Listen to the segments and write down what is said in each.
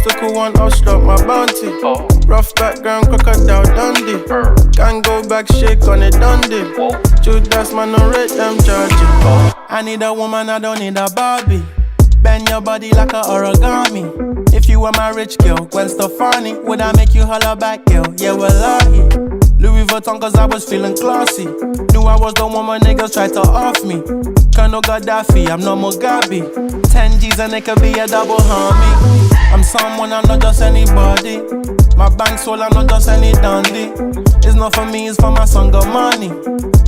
obstacle one, I'll stop my bounty. Rough background, crocodile Dundee. Can't go back, shake on it, Dundee. Judas, man, no rate them charges. I need a woman, I don't need a Barbie. Bend your body like a origami. If you were my rich girl, Gwen Stefani, would I make you holler back, girl? Yeah, wallahi. Louis Vuitton, cause I was feeling classy. Knew I was the woman niggas tried to off me. Colonel Gaddafi, I'm no Mugabe. 10 G's and it could be a double homie. I'm someone, I'm not just anybody. My bank soul, I'm not just any dandy. It's not for me, it's for my son, got money.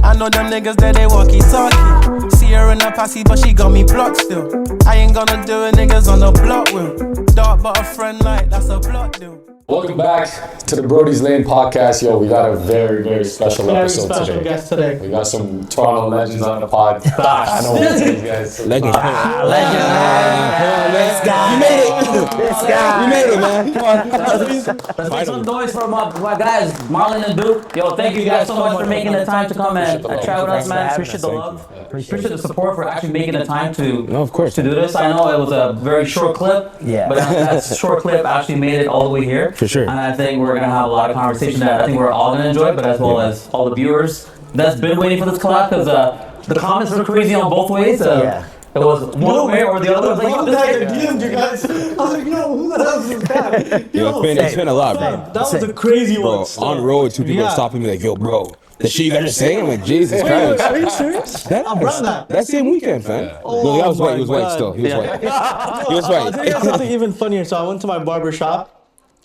I know them niggas that they walkie-talkie. See her in a passy, but she got me blocked still. I ain't gonna do it, niggas on the block will. Dark but a friend like, that's a block deal. Welcome back to the Brodies Lane podcast. Yo, we got a very, very special episode today. Guest today. We got some Toronto legends on the pod. I know what these guys. Legend. Legend. This guy. You made it. This guy. You made it, man. Come on. Let's make some noise for my guys, Marlon and Duke. Yo, thank you guys so much for making the time to come and chat with us, man. Appreciate the love. Appreciate the support for actually making the time to to do this. I know it was a very short clip, but that short clip actually made it all the way here. For sure. And I think we're gonna have a lot of conversation that I think we're all gonna enjoy, but as well as all the viewers that's been waiting for this collab, because the comments were crazy on both ways. It was one way or the other. I was like, yo, this guy. You guys. I was like, yo, who the hell is this guy? Yo, it's been a lot, bro. That was a crazy one. On road, two people are stopping me like, yo, bro. The shit you guys are saying, I'm like, Jesus Christ. Are you serious? That same weekend, fam. No, he was white still. He was white. He was I'll tell you white. something even funnier. So I went to my barber shop,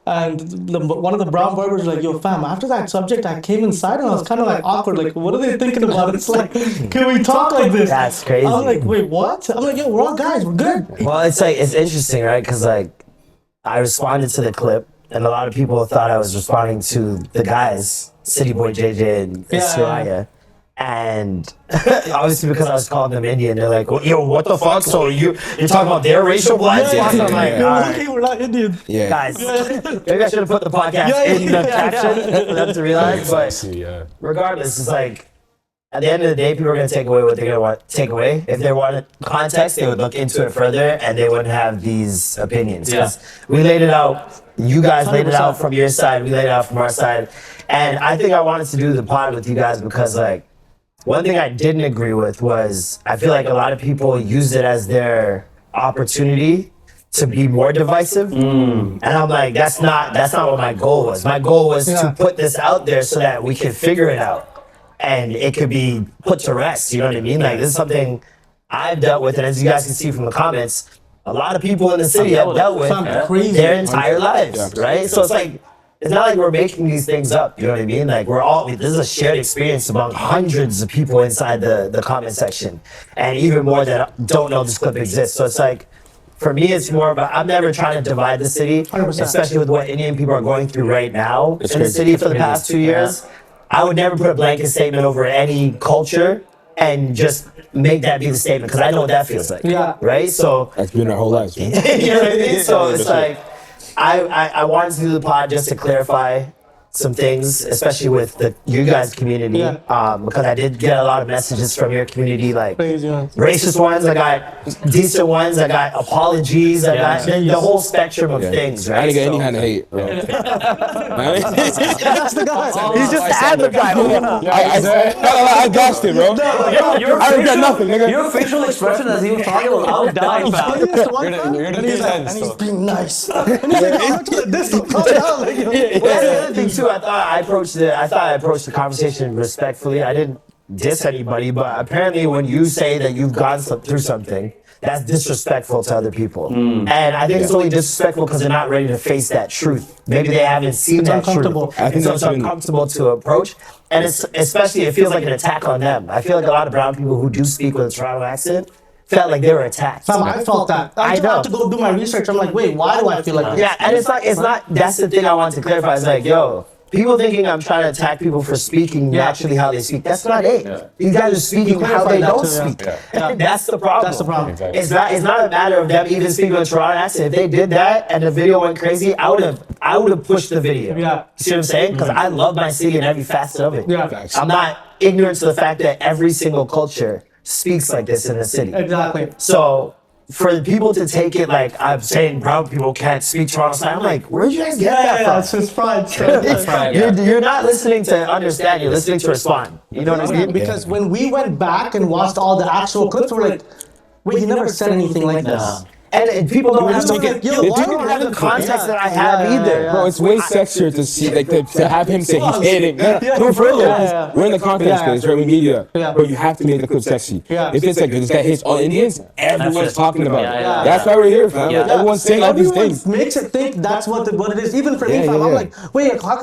and one of the brown barbers was like, yo, fam, after that subject, I came inside and I was kind of like awkward. Like, what are they thinking about? It's like, can we talk like this? That's crazy. I'm like, wait, what? I'm like, yo, we're all guys. We're good. Well, it's like, it's interesting, right? Because like, I responded to the clip, and a lot of people thought I was responding to the guys, City Boy JJ and Soraya. And obviously because I was calling them Indian, they're like, yo, what the fuck? So you're talking about their racial bloods? I'm like, all right. We're not Indian. Yeah. Guys, maybe I should have put the podcast in the caption for them to realize. But regardless, it's like, at the end of the day, people are going to take away what they're going to want to take away. If they wanted context, they would look into it further and they wouldn't have these opinions. Because we laid it out, you guys laid it out from your side, we laid it out from our side. And I think I wanted to do the pod with you guys because, like, one thing I didn't agree with was I feel like a lot of people use it as their opportunity to be more divisive. And I'm like, that's not what my goal was. My goal was to put this out there so that we could figure it out and it could be put to rest. You know what I mean? Like, this is something I've dealt with, and as you guys can see from the comments, a lot of people in the city have dealt with their entire lives, right? So it's like, it's not like we're making these things up, you know what I mean? Like, this is a shared experience among hundreds of people inside the comment section, and even more that don't know this clip exists. So it's like, for me, it's more about, I'm never trying to divide the city, 100%. Especially with what Indian people are going through right now in the city for the past 2 years. I would never put a blanket statement over any culture and just make that be the statement, because I know what that feels like, right? So that's been our whole lives, man. You know what I mean? So it's like, I wanted to do the pod just to clarify some things, especially with you guys' community, because I did get a lot of messages from your community, like racist ones, I got decent ones, I got apologies, I got the whole spectrum of things, right? I didn't get any kind of hate, bro. That's the guy. He's just the ad-lib guy. I gassed it, bro. I didn't get nothing, nigga. Your facial expression as he was talking was, I was dying, fam. And he's being nice. And he's like, this will calm down. That's the other thing too. I thought I approached the conversation respectfully. I didn't diss anybody, but apparently when you say that you've gone through something, that's disrespectful to other people. And I think it's only disrespectful because they're not ready to face that truth. Maybe they haven't seen that truth. I think so it's uncomfortable to approach. And it's especially, it feels like an attack on them. I feel like a lot of brown people who do speak with a Toronto accent felt like they were attacked. I felt that. I had to go do my research. I'm like, wait, why do I feel like this? Yeah, and it's not, that's the thing I wanted to clarify. It's like, yo, people thinking I'm trying to attack people for speaking naturally how they speak. That's not it. These guys are speaking how they don't speak. That's the problem. That's the problem. Exactly. It's not a matter of them even speaking with a Toronto accent. If they did that and the video went crazy, I would have pushed the video. You see what I'm saying? Because I love my city and every facet of it. I'm not ignorant to the fact that every single culture speaks like this in the city. Exactly. So for people to take it like I'm saying brown people can't speak Toronto slang, I'm like, where'd you guys get that from? It's just pride. That's right. Yeah. You're not listening to understand, you're listening to respond. You know what I mean? Because when we went back and watched all the actual clips, we're like, wait, he never said anything like this. And people don't have, take it- yo, they don't have the context that I have either. Bro, it's way sexier to see, like, to have him say he's hitting. No, for real. We're in the content space, right? We media. Yeah. But you have to make the clip sexy. Yeah. If it's like, this guy hits all Indians, everyone's talking about it. Yeah. That's why we're here, fam. Yeah. Like, everyone's saying all these Everyone things. makes it think that's what it is. Even for me, Yeah, fam, yeah, I'm yeah. like, wait, how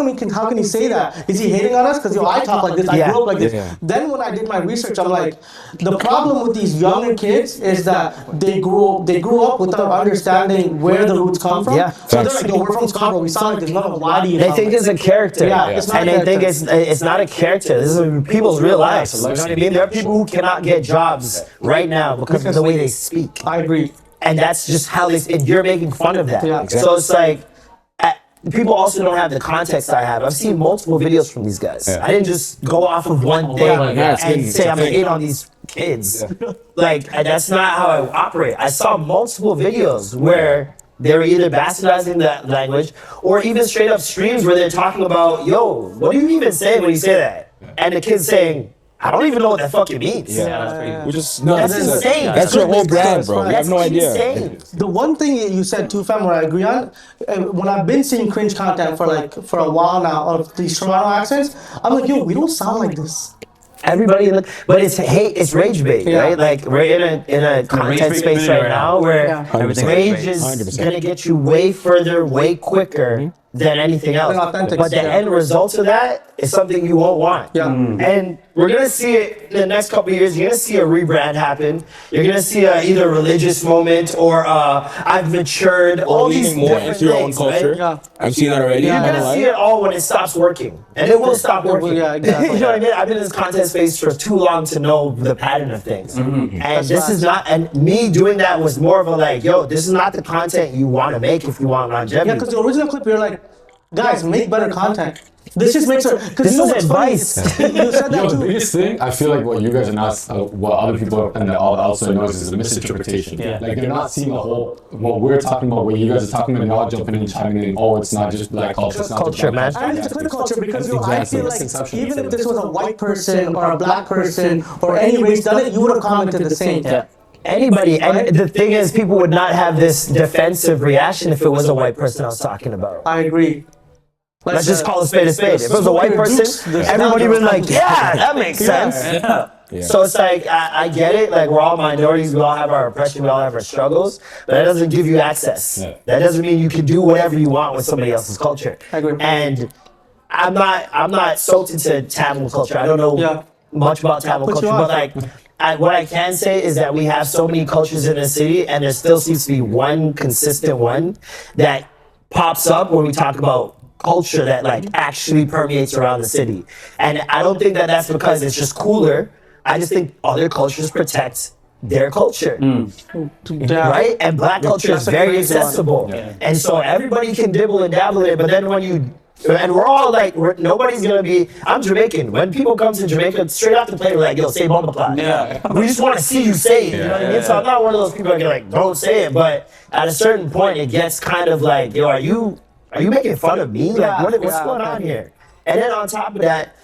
can he say that? Is he hating on us? Because I talk like this, I Yeah. grew up like this. Yeah. Then when I did my research, I'm like, the problem with these younger kids is that they grew up without understanding where the roots come from. Yeah. So they're like, yo, we're from Scarborough. We sound like this. None of why do you? They sound think like it's a character. Yeah, it's not and a they think character. it's not a character. This is people's real lives. You know what I mean? There are people who cannot get jobs right now because of the way they speak. I agree. And that's just how they, and you're making fun of that. Yeah. So it's like, people also don't have the context I have. I've seen multiple videos from these guys. Yeah. I didn't just go off of one thing yeah, it's and good. say I'm gonna hate on these kids. Like, and that's not how I operate. I saw multiple videos where they were either bastardizing that language or even straight up streams where they're talking about, yo, what do you even say when you say that? And the kid's saying, I don't even know what that fucking means. Yeah, that's crazy. Which is, no, That's insane. That's your whole brand, bro. You have That's no idea. insane. The one thing you said too, fam, where I agree on, when I've been seeing cringe content for a while now of these Toronto accents, I'm like, yo, we don't sound like this. Everybody, but it's hate, it's rage bait, Yeah. right? Like we're in a content bait space community right right now now. where Yeah. Everything rage is is 100%. gonna get you way further, way quicker than anything else. Than authentic, But the yeah. end result of that is something you won't want. Yeah. And we're gonna see it in the next couple of years. You're gonna see a rebrand happen. You're gonna see either a religious moment or I've matured. All these Leaning more different into your own things, culture. right? Yeah. I've seen that already. You're I'm not gonna gonna see lie. it all when it stops working, and it will stop working. Yeah, exactly. You know what I mean? I've been in this content space for too long to know the pattern of things, and this is not. And me doing that was more of a like, yo, this is not the content you want to make if you want longevity. Yeah, because the original clip, you're like, guys, make better content. This just makes her. This is advice. You said that Yo, the too. biggest thing, I feel like what you guys are not, what other people and all the outside noise is the misinterpretation. Yeah. Like they're not seeing the whole, what we're talking about, what you guys are talking about, and y'all jumping in and chiming in. Oh, it's not just black culture, it's not just culture, black man. And it's a clear culture because yo, I Exactly. feel like Misconception. even if this was a white person or a black person or any race done it, you would have commented the same. Yeah. Anybody, and the thing is, people would not have this defensive reaction if it was a white person I was talking about. I agree. Like Let's just call a spade a spade. If it was a white person, everybody would be like, yeah, that makes sense. Yeah. So it's like, I get it, like we're all minorities, we all have our oppression, we all have our struggles, but that doesn't give you access. Yeah. That doesn't mean you can do whatever you want with somebody else's culture. I agree. And I'm not soaked into Tamil culture. I don't know Yeah. much about Tamil Put you culture, on. but like, what I can say is that we have so many cultures in the city, and there still seems to be one consistent one that pops up when we talk about culture that like actually permeates around the city. And I don't think that that's because it's just cooler. I just think other cultures protect their culture, right? And black culture is That's a very crazy one. accessible. Yeah. And so everybody can dibble and dabble in it, but then when you, and we're all like, nobody's gonna be, I'm Jamaican. When people come to Jamaica, straight off the plane, we're like, yo, say bomba clock. Yeah. We just wanna see you say it, you know what I mean? So I'm not one of those people that are like, don't say it, but at a certain point, it gets kind of like, yo, are you making fun of me? Like, what's going on here? And then on top of that,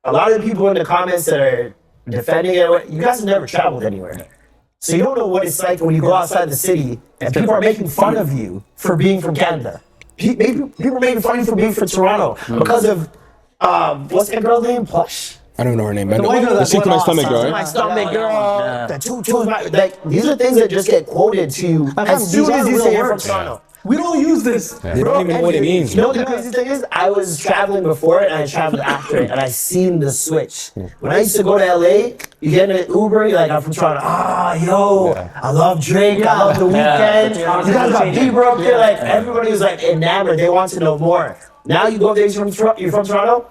a lot of the people in the comments that are defending it, you guys have never traveled anywhere. So you don't know what it's like when you go outside the city and people are making fun of you for being from Canada. People are making fun of you for being from Toronto because of, what's that girl's name? Plush. I don't know her name, but white girl the that shit to my went stomach, off, girl, My right? stomach, girl. Yeah. The two is my, like, these are things that just get quoted to you as soon as you say you're from Toronto. We don't use this. They don't even know what it means. You know what the crazy thing is? I was traveling before it and I traveled after it, and I seen the switch. When I used to go to LA, you get in an Uber, you're like, I'm from Toronto. I love Drake, I love The Weeknd. Yeah. You guys got Bieber up there. Like, everybody was like enamored. They want to know more. Now you go there, you're from Toronto?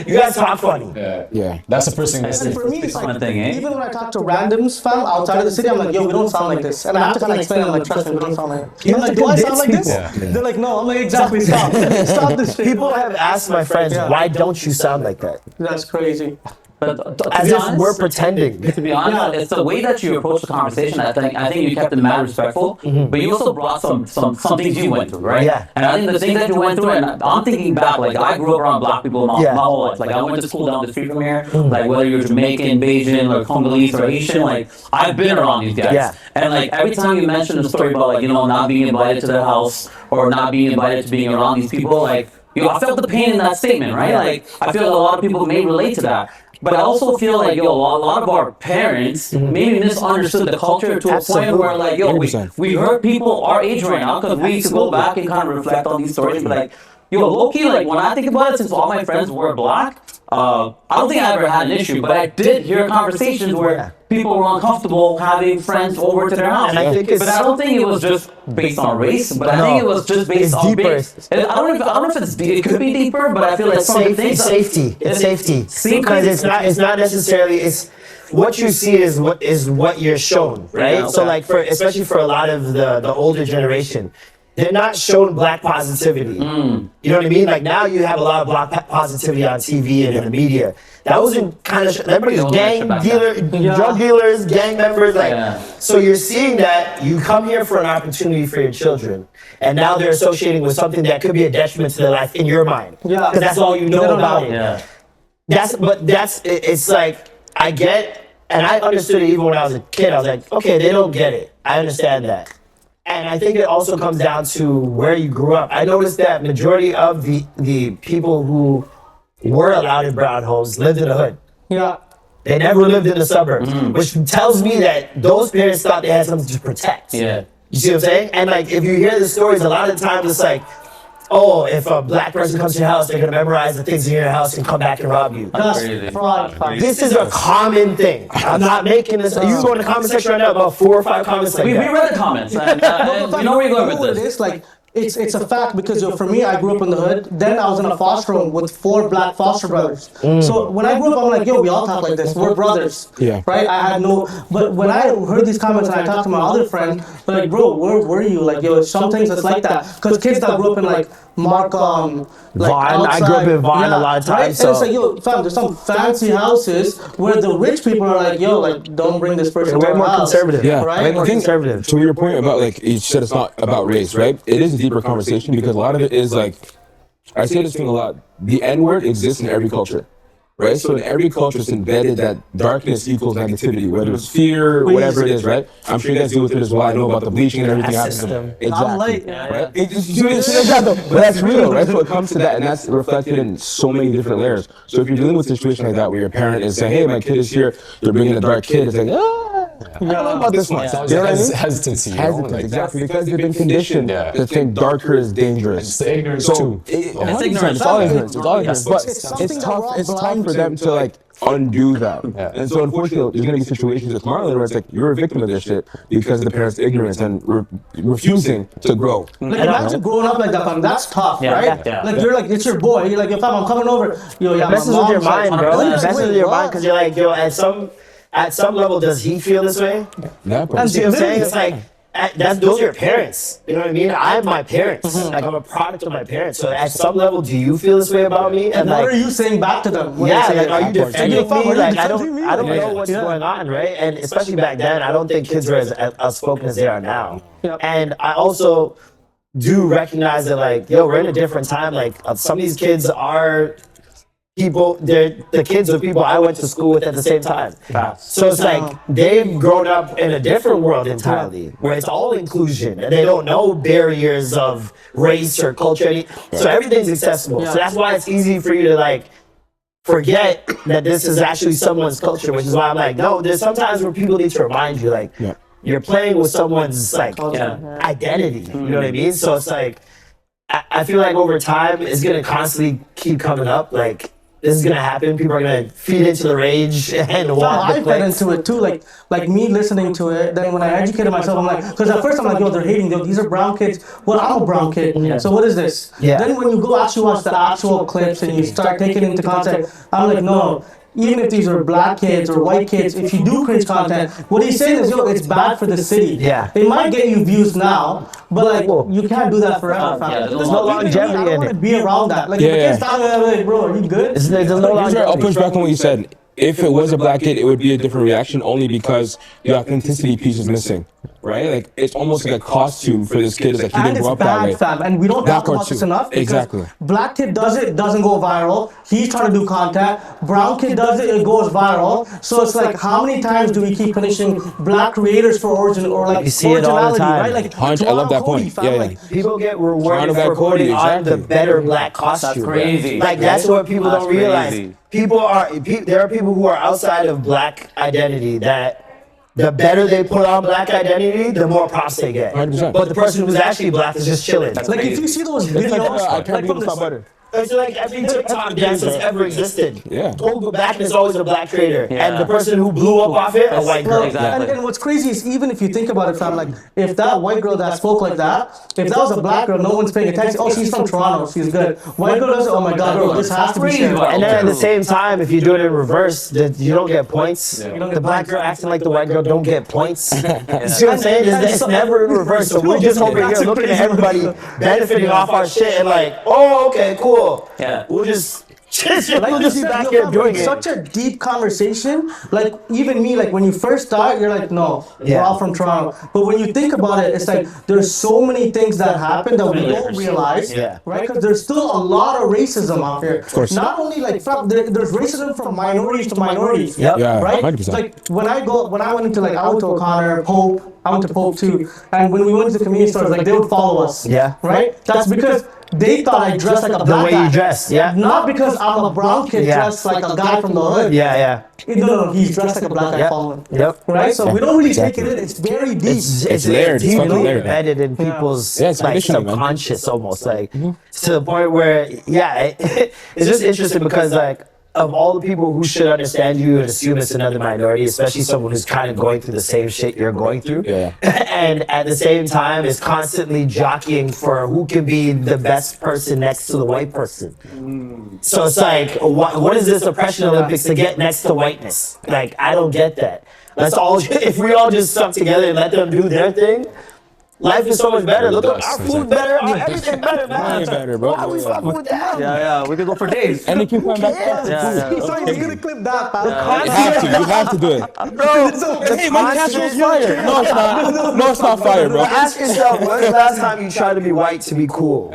You guys talk funny. Yeah. That's the first thing they say. And for me, it's One like, thing, eh? even when I talk to randoms, fam, outside of the city, I'm like, yo, we don't sound like this. And I have to kind of explain, I'm like, trust me, we don't sound like this. I'm like, do I sound like this? Yeah. They're like, no. I'm like, exactly, stop. Stop this shit. People have asked my friends, why don't you sound like that? That's crazy. But to As be if honest, we're pretending. to be honest, it's the way that you approach the conversation. I think you kept it mad respectful, but you also brought some things you went through, right? Yeah. And I think the things that you went through, and I'm thinking back, like I grew up around black people my whole life. Like I went to school down the street from here. Like whether you're Jamaican, Bajan, or Congolese or Haitian, like I've been around these guys. Yeah. And like every time you mention a story about like not being invited to their house or not being invited to being around these people, like I felt the pain in that statement, right? Like I feel like a lot of people may relate to that. But I also feel like, a lot of our parents maybe misunderstood the culture to a point where, like, we hurt people our age right now because we used to go back and kind of reflect on these stories. But, like, low-key, like, when I think about it, since all my friends were black, I don't think I ever had an issue. But I did hear conversations where people were uncomfortable having friends over to their house. And I think but I don't think it was just based on race, but I think it was just based on deeper. I don't know if it's deep. It could be deeper, but I feel like some of the things... It's safety. Because it's not necessarily... It's what you see is what you're shown, right? Yeah, okay. So like especially for a lot of the older generation, they're not shown black positivity. You know what I mean? Like now you have a lot of black positivity on TV and in the media. That wasn't kind of everybody's drug dealers, gang members. So you're seeing that you come here for an opportunity for your children, and now they're associating with something that could be a detriment to their life in your mind. Yeah, because that's all you know about it. Yeah. It's like I get, and I understood it even when I was a kid. I was like, okay, they don't get it. I understand that. And I think it also comes down to where you grew up. I noticed that majority of the people who were allowed in brown homes lived in the hood. Yeah. They never lived in the suburbs, which tells me that those parents thought they had something to protect. Yeah. You see what I'm saying? And like, if you hear the stories, a lot of times it's like, oh, if a black person comes to your house, they're gonna memorize the things in your house and come back and rob you. This is a common thing. I'm not making this. You can go in the comment section right now, about 4 or 5 comments like we that. We read the comments. And, you know where you're going with this. Like, it's a fact because for me, I grew up in the hood. Then I was in a foster home with 4 black foster brothers. So when I grew up, I'm like, we all talk like this. We're brothers. Yeah. Right? I had no. But when I heard these comments and I talked to my other friends, they're like, bro, where were you? Like, some things it's like that. Because kids that grew up in like Markham, like Vaughn. I grew up in Vaughn a lot of times. Right? So. And it's like, fam, there's some fancy houses where the rich people are like, like, don't bring this person to our more house. Conservative. Yeah, right? Way more conservative. To your point about like you said it's not about race, right? It is a deeper conversation because a lot of it is like I say this thing a lot. The N-word exists in every culture. Right? So in every culture it's embedded that darkness equals negativity, whether it's fear, whatever it is, right? I'm sure you guys deal with it as well. I know about the bleaching and everything happening. Exactly. Right? But that's real, right? So it comes to that, and that's reflected in so many different layers. So if you're dealing with a situation like that where your parent is saying, hey, my kid is here, you're bringing a dark kid, it's like, I don't know about this one. You know what I mean? Hesitancy. Exactly, because they've been conditioned to think darker is dangerous. It's the ignorance too. It's ignorance. It's all ignorance. It's all ignorance. But it's tough. It's tough for them to like undo that. And so unfortunately, there's gonna be situations with Marlon where it's like you're a victim of this shit because of the parents' ignorance and refusing to grow. Like imagine growing up like that, fam. That's tough, right? Yeah. Like you're like, it's your boy. You're like, yo, fam, I'm coming over. Yo, yeah, It messes with your mind, bro. It messes with your mind what? because you're like, at some level, does he feel this way? Yeah, You see what I'm saying? It's like, those are your parents. You know what I mean? I have my parents. Like, I'm a product of my parents. So at some level, do you feel this way about me? And what are you saying back to them? Are you defending me? Like, I don't know what's Yeah. going on, right? And especially back then, I don't think kids were as outspoken as they are now. Yep. And I also do recognize that, like, we're in a different time. Like, some of these kids are people, they're the kids of people I went to school with at the same time. So it's like they've grown up in a different world entirely, where it's all inclusion and they don't know barriers of race or culture. So everything's accessible. So that's why it's easy for you to like forget that this is actually someone's culture, which is why I'm like, no, there's sometimes where people need to remind you, like, you're playing with someone's like identity. You know what I mean? So it's like, I feel like over time it's gonna constantly keep coming up. Like, this is gonna happen. People are gonna feed into the rage and walk. I fed into it too. Like me listening to it. Then when I educated myself, I'm like, because at first I'm like, yo, they're hating. These are brown kids. Well, I'm a brown kid. So what is this? Then when you go actually watch the actual clips and you start taking it into context, I'm like, no. Even if these are black kids or white kids, if you do cringe content, what he's saying is, yo, it's bad for the city. It might get you views now, but like, you can't do that forever, fam. There's no longevity in it. I don't want to be around that. Like, if the kids talking, like, bro, are you good? There's no longevity. I'll push back on what you said. if it was a black kid, it would be a different reaction only because the authenticity piece is missing, right? Like it's almost like a costume for this kid. It's like he didn't grow up that way. Fam, and we don't talk about this enough. Exactly. Black kid does it doesn't go viral. He's trying to do content. Brown kid does it goes viral. So it's like, how many times do we keep punishing black creators for origin or like You see it all the originality, time. right? Like I love that point. Fam, Yeah, like, People get rewarded Toronto for Cody, putting on exactly. the better black costume. That's crazy. Like that's what people That's don't realize. crazy. There are people who are outside of black identity that the better they put on black identity, the more props they get. 100%. But the person who's actually black is just chilling. like if you see those videos, like from the It's like every TikTok dance that's ever existed. Yeah. Go back and it's always a black creator. Yeah. And the person who blew up off it, a white girl. Exactly. And what's crazy is even if you think about it, fam, like if that white girl that spoke like that, if that was a black girl, no one's paying attention. Oh, she's from Toronto, she's good. White girl does it. Oh my God, girl, this has to be shared. And then at the same time, if you do it in reverse, you don't get points. The black girl acting like the white girl don't get points. You see what I'm saying? It's never in reverse. So we're just over here looking at everybody benefiting off our shit and like, oh, okay, cool. Yeah. We'll just Like we'll you just be said, back yo, here fam, doing it's it. such a deep conversation. Like even me, like when you first start, you're like, no, we're all from Toronto. But when you think about it, it's like there's so many things that happen that we don't realize, right? Because there's still a lot of racism out here. Of course. Not only like there's racism from minorities to minorities. Yep. Yeah, Right? 100%. Like when I went into like I went to O'Connor, Pope, I went to Pope too, and when we went to the convenience stores, like they would follow us. Yeah. Right? That's because they thought I dressed like a The black way guy. you dress, yeah. Not because I'm a brown kid dressed like a guy from the hood. Yeah. No, he's dressed like a black guy Yep. following. Yep. Right? So we don't really take it in. It's very deep. It's layered. It's deeply fucking layered. embedded in people's Yeah, it's like conditioning, man. subconscious almost, like to the point where it's just interesting because like of all the people who should understand you and assume it's another minority, especially someone who's kind of going through the same shit you're going through, and at the same time is constantly jockeying for who can be the best person next to the white person. So it's like, what is this oppression Olympics to get next to whiteness? Like, I don't get that. Let's all, if we all just stuck together and let them do their thing, life is so much better. Look at our food better, our everything better, man. better, bro. Why are we fucking with that? Yeah, we could go for days. And they keep coming back. Yeah. So he's gonna clip that, pal. You have to do it. Bro, Hey, my casual's fire. No, it's not. No, it's not fire, bro. ask yourself, when's the last time you tried to be white to be cool?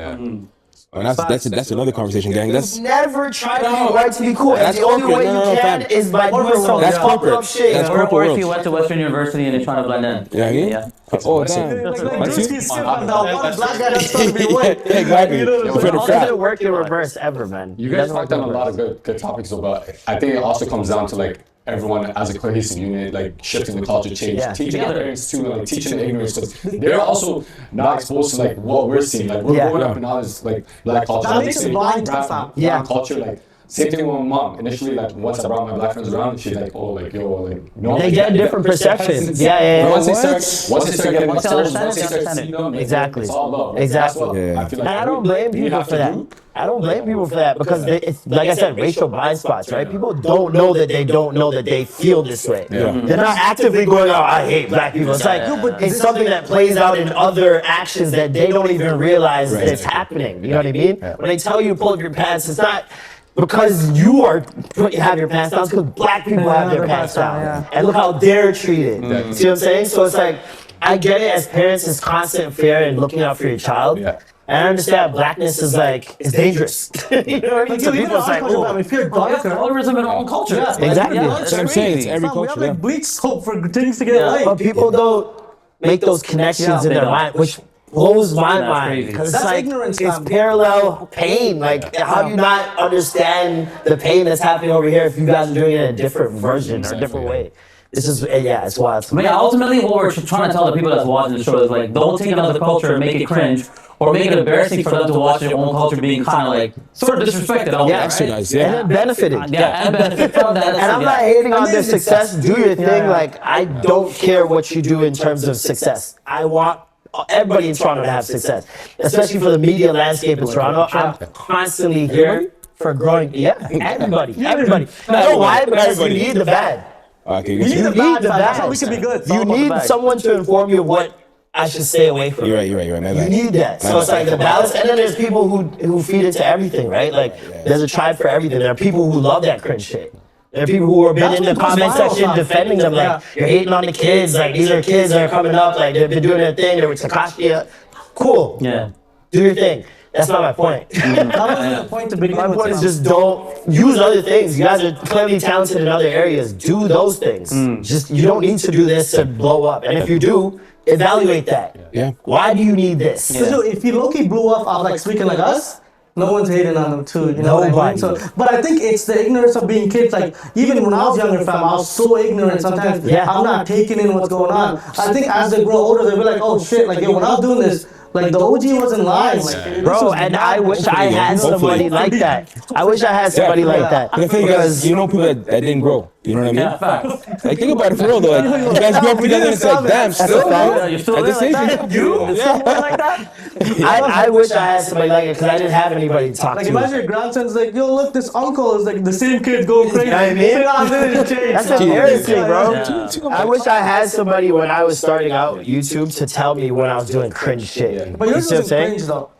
And that's another conversation, gang. That's Never try to be white to be cool. And That's the only corporate. way No, you can fam. is by doing some That's fucked corporate. up shit. That's Or corporate if you world. went to Western University and you're trying to blend in. Yeah, Yeah. Oh, damn. Like That's Drewski you? skip on that one black guy that's trying to be white. Exactly. You know what I'm For saying? the It crap. doesn't work in reverse ever, man. You guys talked on a lot of good topics, but I think it also comes down to like everyone as a cohesive unit, like shifting the culture change, teaching our parents too, like teaching the ignorance, because they're also not exposed to like what we're seeing. Like we're growing up in all this like black culture, That like, makes say, it blind to brown fam. culture, like. Same thing with my mom. Initially, like once I brought my black friends around, she's like, "Oh, like yo, like no." They get different perceptions. Yeah. Once they start getting Once they exposed, understand once they it, start understand seeing it. them, like, Exactly. it's all love. Exactly. That's what Yeah. I feel And like I don't blame people for that. I don't blame people for that because it's like I said, racial blind spots, right? People don't know that they don't know that they feel this way. Yeah. They're not actively going, "Oh, I hate black people." It's like it's something that plays out in other actions that they don't even realize that it's happening. You know what I mean? When they tell you to pull up your pants, it's not because you have your pants down, it's because black people have their pants down. And look how they're treated. See what I'm saying? So it's like, I get it as parents, it's constant fear and looking out for your child. Yeah. And I understand blackness is like, it's dangerous. You know what I mean? So people it's like, oh, if you're Oh, yeah, darker, colorism in our own culture. Yeah, exactly. Yeah, That's what I'm saying. It's every fam, we have culture. like bleach soap for things to get light. but people don't make those connections in they their don't. mind, which blows my That's mind. crazy. Because That's it's like, ignorance, it's fam. parallel pain. Like, how do you not understand the pain that's happening over here if you guys are doing it in a different version or a different way? It's just, it's wild. But yeah, ultimately, what we're trying to tell the people that's watching the show is like, don't take another culture and make it cringe, or make it embarrassing for them to watch their own culture being kind of like sort of disrespected. Out there, right? Externalized, And yeah. then benefited. Yeah, and benefit from that. And I'm not hating on their success. Do your thing. Yeah. Like, I don't care what you do in terms of success. I want everybody in Toronto to have success, especially for the media landscape in Toronto. I'm constantly here for growing. Yeah, everybody. You know why? Because you need the bad. Okay, You need You the need bad, the fam. That's bad. how we can be good. You need someone to inform you what I should stay away from. You're right. My You bad. need that. So it's like the balance, and then there's people who feed into everything, right? Like there's a tribe for everything. There are people who love that cringe shit. There are people who have been That's in the what goes comment viral, section son. defending them, like, you're hating on the kids, like, these are kids that are coming up, like, they've been doing their thing, they were Takashi. Cool. Yeah. Do your thing. That's not my point. That wasn't the point to begin My with. point is just don't use other things. You guys are clearly talented in other areas. Do those things. Just you don't need to do this to blow up. And if you do, evaluate that. Yeah. Why do you need this? So if he low-key blew up off like speaking like us, no one's hating on them too. You know what I mean? Nobody. So, but I think it's the ignorance of being kids. Like even when I was younger, fam, I was so ignorant. Sometimes I'm not taking in what's going on. I think as they grow older, they'll be like, oh shit, like yo, when I was doing this, like the OG wasn't lying. Like, this Bro, was and bad. I wish I had somebody like that. I wish I had somebody like that. The thing is, you know people that didn't grow. You know what I mean? Yeah, facts. Like think about it for real though. Like you guys grew up together and it's like, damn, still. Yeah, you're still At the there same like time, that? You? Still there like that? I wish I had somebody like it because I didn't have anybody to talk Like to. imagine your grandson's like, yo, look, this uncle is like the same kid going crazy. You know what I mean? That's embarrassing, bro. Yeah. I wish I had somebody when I was starting out YouTube to tell me when I was doing cringe shit. But You yours see what I'm was saying? cringe though.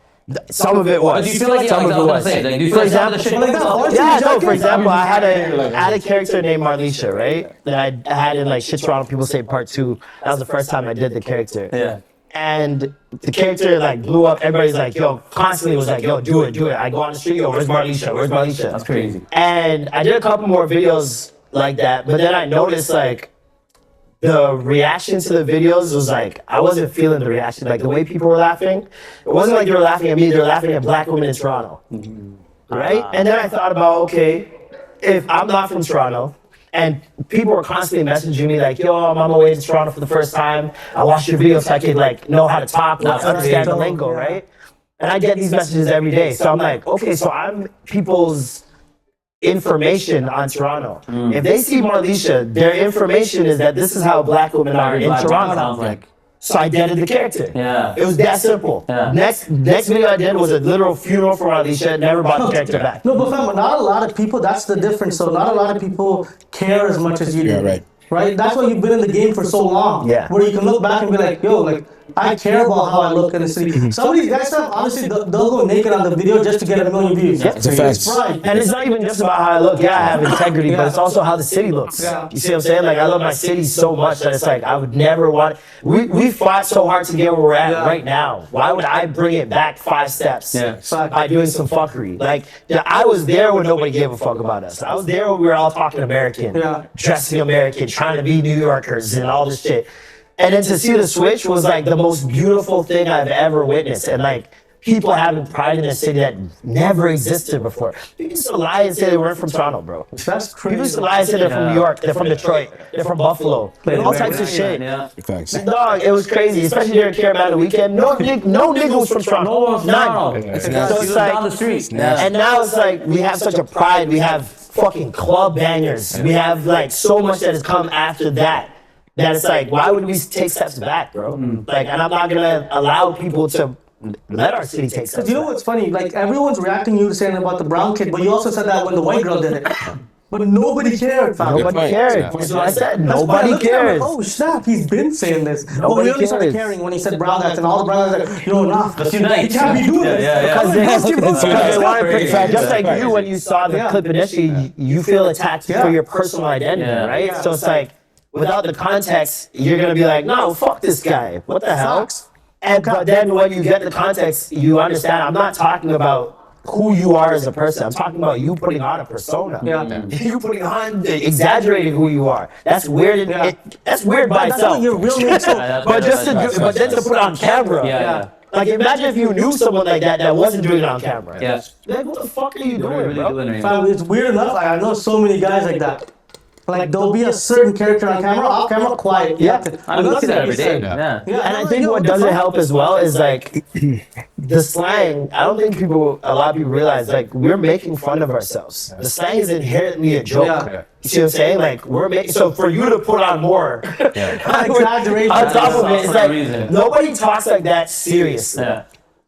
Some of it was. Do you feel like Some of it was. do you For feel like some of the example, shit like that was horse- yeah, no, for example, I had a character named Marlisha, right? That I had in like Shit Toronto People Say Part 2. That was the first time I did the character. Yeah. And the character like blew up. Everybody's like, yo, constantly was like, yo, do it. I go on the street, yo, where's Marlisha? Where's Marlisha? That's crazy. And I did a couple more videos like that, but then I noticed like the reaction to the videos was like, I wasn't feeling the reaction. Like the way people were laughing, it wasn't like they were laughing at me, they were laughing at black women in Toronto. Right? And then I thought about, okay, if I'm not from Toronto, and people were constantly messaging me like, yo, I'm on my way to Toronto for the first time. I watched your videos so I could like know how to talk, like, understand the lingo, right? And I get these messages every day. So I'm like, okay, so I'm people's information on Toronto. If they see Marlisha, their information is that this is how black women are in Black Toronto. sounds like. So I did the character. Yeah. It was that simple. Yeah. Next video I did was a literal funeral for Marlisha. Never brought the character back. No, but fam, not a lot of people, that's the difference. So not a lot of people care as much as you do. Yeah, right. Right? That's why you've been in the game for so long. Yeah. Where you can look back and be like, yo, like, I care about how I look in the city. Some of these guys, honestly, they'll go naked on the video just to get a million views. Yeah. It's a fact. Right. And it's not even just about how I look. Yeah, I have integrity, but it's also how the city looks. Yeah. You see what I'm saying? Like, I love my city so much that it's like, I would never want... We fought so hard to get where we're at right now. Why would I bring it back 5 steps by doing some fuckery? Like, I was there when nobody gave a fuck about us. I was there when we were all talking American, dressing American, trying to be New Yorkers and all this shit. And then to see the switch was like the most beautiful thing I've ever witnessed. And like people having pride in a city that never existed before. People used to lie and say they weren't from Toronto, bro. That's crazy. People used to lie and say they're from New York, they're from Detroit, they're from Buffalo, all types of shit. Yeah. Facts. Dog, it was crazy, especially during Caramel weekend. No nigga was from Toronto. No one's None. Toronto. So it's down the like, street. and now it's like we have such a pride. We have fucking club bangers. We have like so much that has come after that. That it's like, why would we take steps back, bro? Like, and I'm not gonna allow people to let our city take steps You know back. what's funny? Like everyone's reacting to you saying about the brown kid, but you also said that when the white girl did it. But nobody cared, fam. Nobody cared. So I said, That's why I nobody looked at him cares. like, oh snap, he's been saying this. But we Nobody only started cares. caring when he said brown guys, and all the brown guys like, yo, nah, Let's unite. he can't be doing this. Because they want to crazy. just like you, when you saw the clip initially, you feel attacked for your personal identity, right? So it's like, without the context, you're gonna be like, no, fuck this guy. What the hell? And but then when you get the context, you understand. I'm not talking about who you are as a person. I'm talking about you putting on a persona. You putting on, exaggerating who you are. That's weird. That's weird by That's itself. what your real name. So, But then to put it on camera. Like imagine if you knew someone like that wasn't doing it on camera. Like what the fuck are you doing, bro? fam, it's weird enough. Like, I know so many guys like that. Like there'll be a certain character on camera, off camera, quiet. I don't see that every day. Yeah. And I think what doesn't help as well is like the slang. I don't think a lot of people realize like we're making fun of ourselves. The slang is inherently a joke. You see what I'm saying? Like we're making, so for you to put on more exaggeration on top of it, it's For like no reason. nobody talks like that seriously.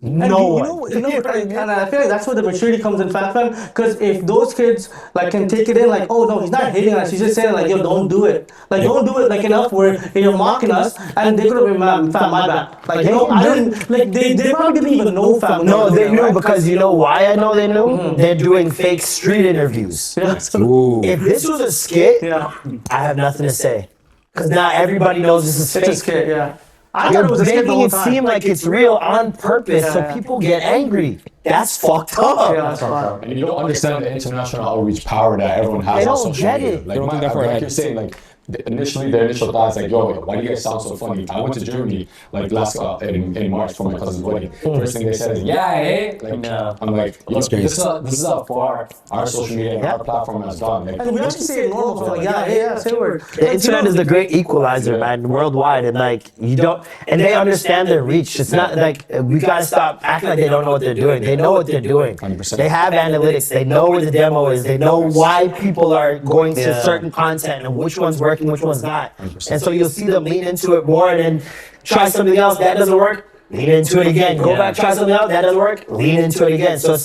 No one. And I feel like that's where the maturity comes in, fam. Because if those kids like can take it in, like, oh no, he's not hating us. He's just saying like, yo, don't do it. Like, don't do it like enough where you're mocking us, and they could have been, fam, my bad. Like, you know, I didn't like they probably didn't even know, fam. No, they knew, because you know why I know they knew? They're doing fake street interviews. If this was a skit, I have nothing to say. Because now everybody knows this is fake. It's a skit, I You're thought it was a skit the making whole it time. seem like it's real on purpose so people get angry. That's fucked up. That's fine. And you don't understand the international outreach power that everyone has They on don't social get media. it. Like, like you're saying, like, their initial thoughts, like, yo, why do you guys sound so funny? I went to Germany, like, last in March for my cousin's wedding. First thing they said is, I'm like, yo, this is how far our social media and our platform has gone. Like, And we actually say it normal, so like, say word. The internet is the great equalizer, man, worldwide, and like and they understand their reach. It's not like we gotta stop acting like they don't know what they're doing. They know what they're doing. 100%. They have analytics. They know where the demo is. They know why people are going to certain content and which one's working, which one's not. 100%. And so you'll see them lean into it more and then try something else that doesn't work. Lean into it again. Go back, try something else that doesn't work. Lean into it again. So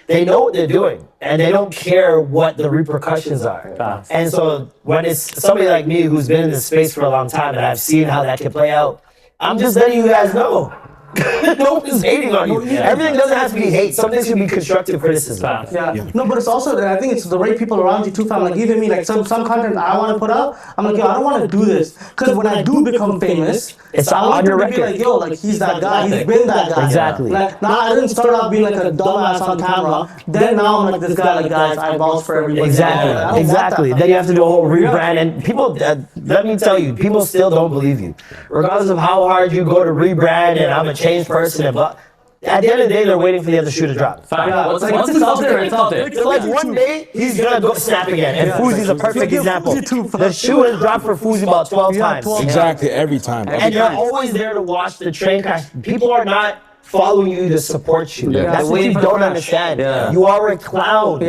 they know what they're doing, and they don't care what the repercussions are. And so when it's somebody like me who's been in this space for a long time and I've seen how that can play out, I'm just letting you guys know. No one's hating on you. Everything doesn't have to be hate. Some things can be constructive criticism. No, but it's also, I think it's the right people around you too, fam. Like even me, like some content I want to put out, I'm like, yo, I don't want to do this. Because when I do become famous, It's I on want your them to be record. like, yo, like he's that guy, he's been that guy. Exactly. Like now I didn't start off being like a dumbass on camera. Then now I'm like this guy, like guys, I vouch for everybody. Exactly. Then you have to do a whole rebrand, and people. Let me tell you, people still don't believe you, regardless of how hard you go to rebrand and I'm a changed person. But at the end of the day, they're waiting for the other shoe to drop. Once it's out there, it's out there. So like one day he's gonna go snap again, and Fuzi's a perfect example. The shoe has dropped for Fuzi about 12 times. Exactly, every time. And you're always there to watch the train crash. People are not following you to support you. That's what you don't understand. You are a clown.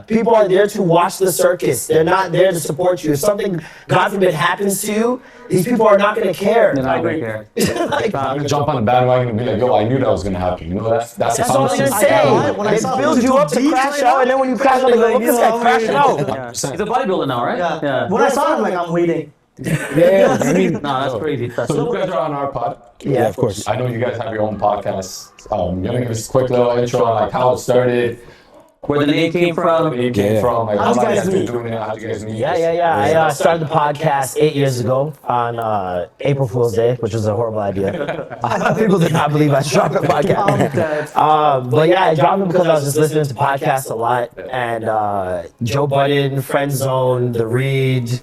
People are there to watch the circus. They're not there to support you. If something, God forbid, happens to you, these people are not going to care. They're not gonna care. Like, I'm gonna jump on the bandwagon and be like, yo, I knew that was gonna happen. You know, that's all you're saying. When I They saw build you up to crash out, and then when you crash out, they go, look, this guy crashing out. 100%. He's a bodybuilder now, right? Yeah. When I saw him, like I'm waiting. I mean, no, that's crazy. So you guys are on our pod. Yeah, of course. I know you guys have your own podcast. You're gonna give us a quick little intro on like how it started, Where the name came from. where it came from, like how How'd you long you guys guys been meet? doing it, how you guys meet. Yeah. I started the podcast 8 years ago on April Fool's Day, which was a horrible idea. People did not believe I dropped a podcast. But yeah, I dropped it because I was just listening to podcasts a lot. And Joe Budden, Friend Zone, The Read,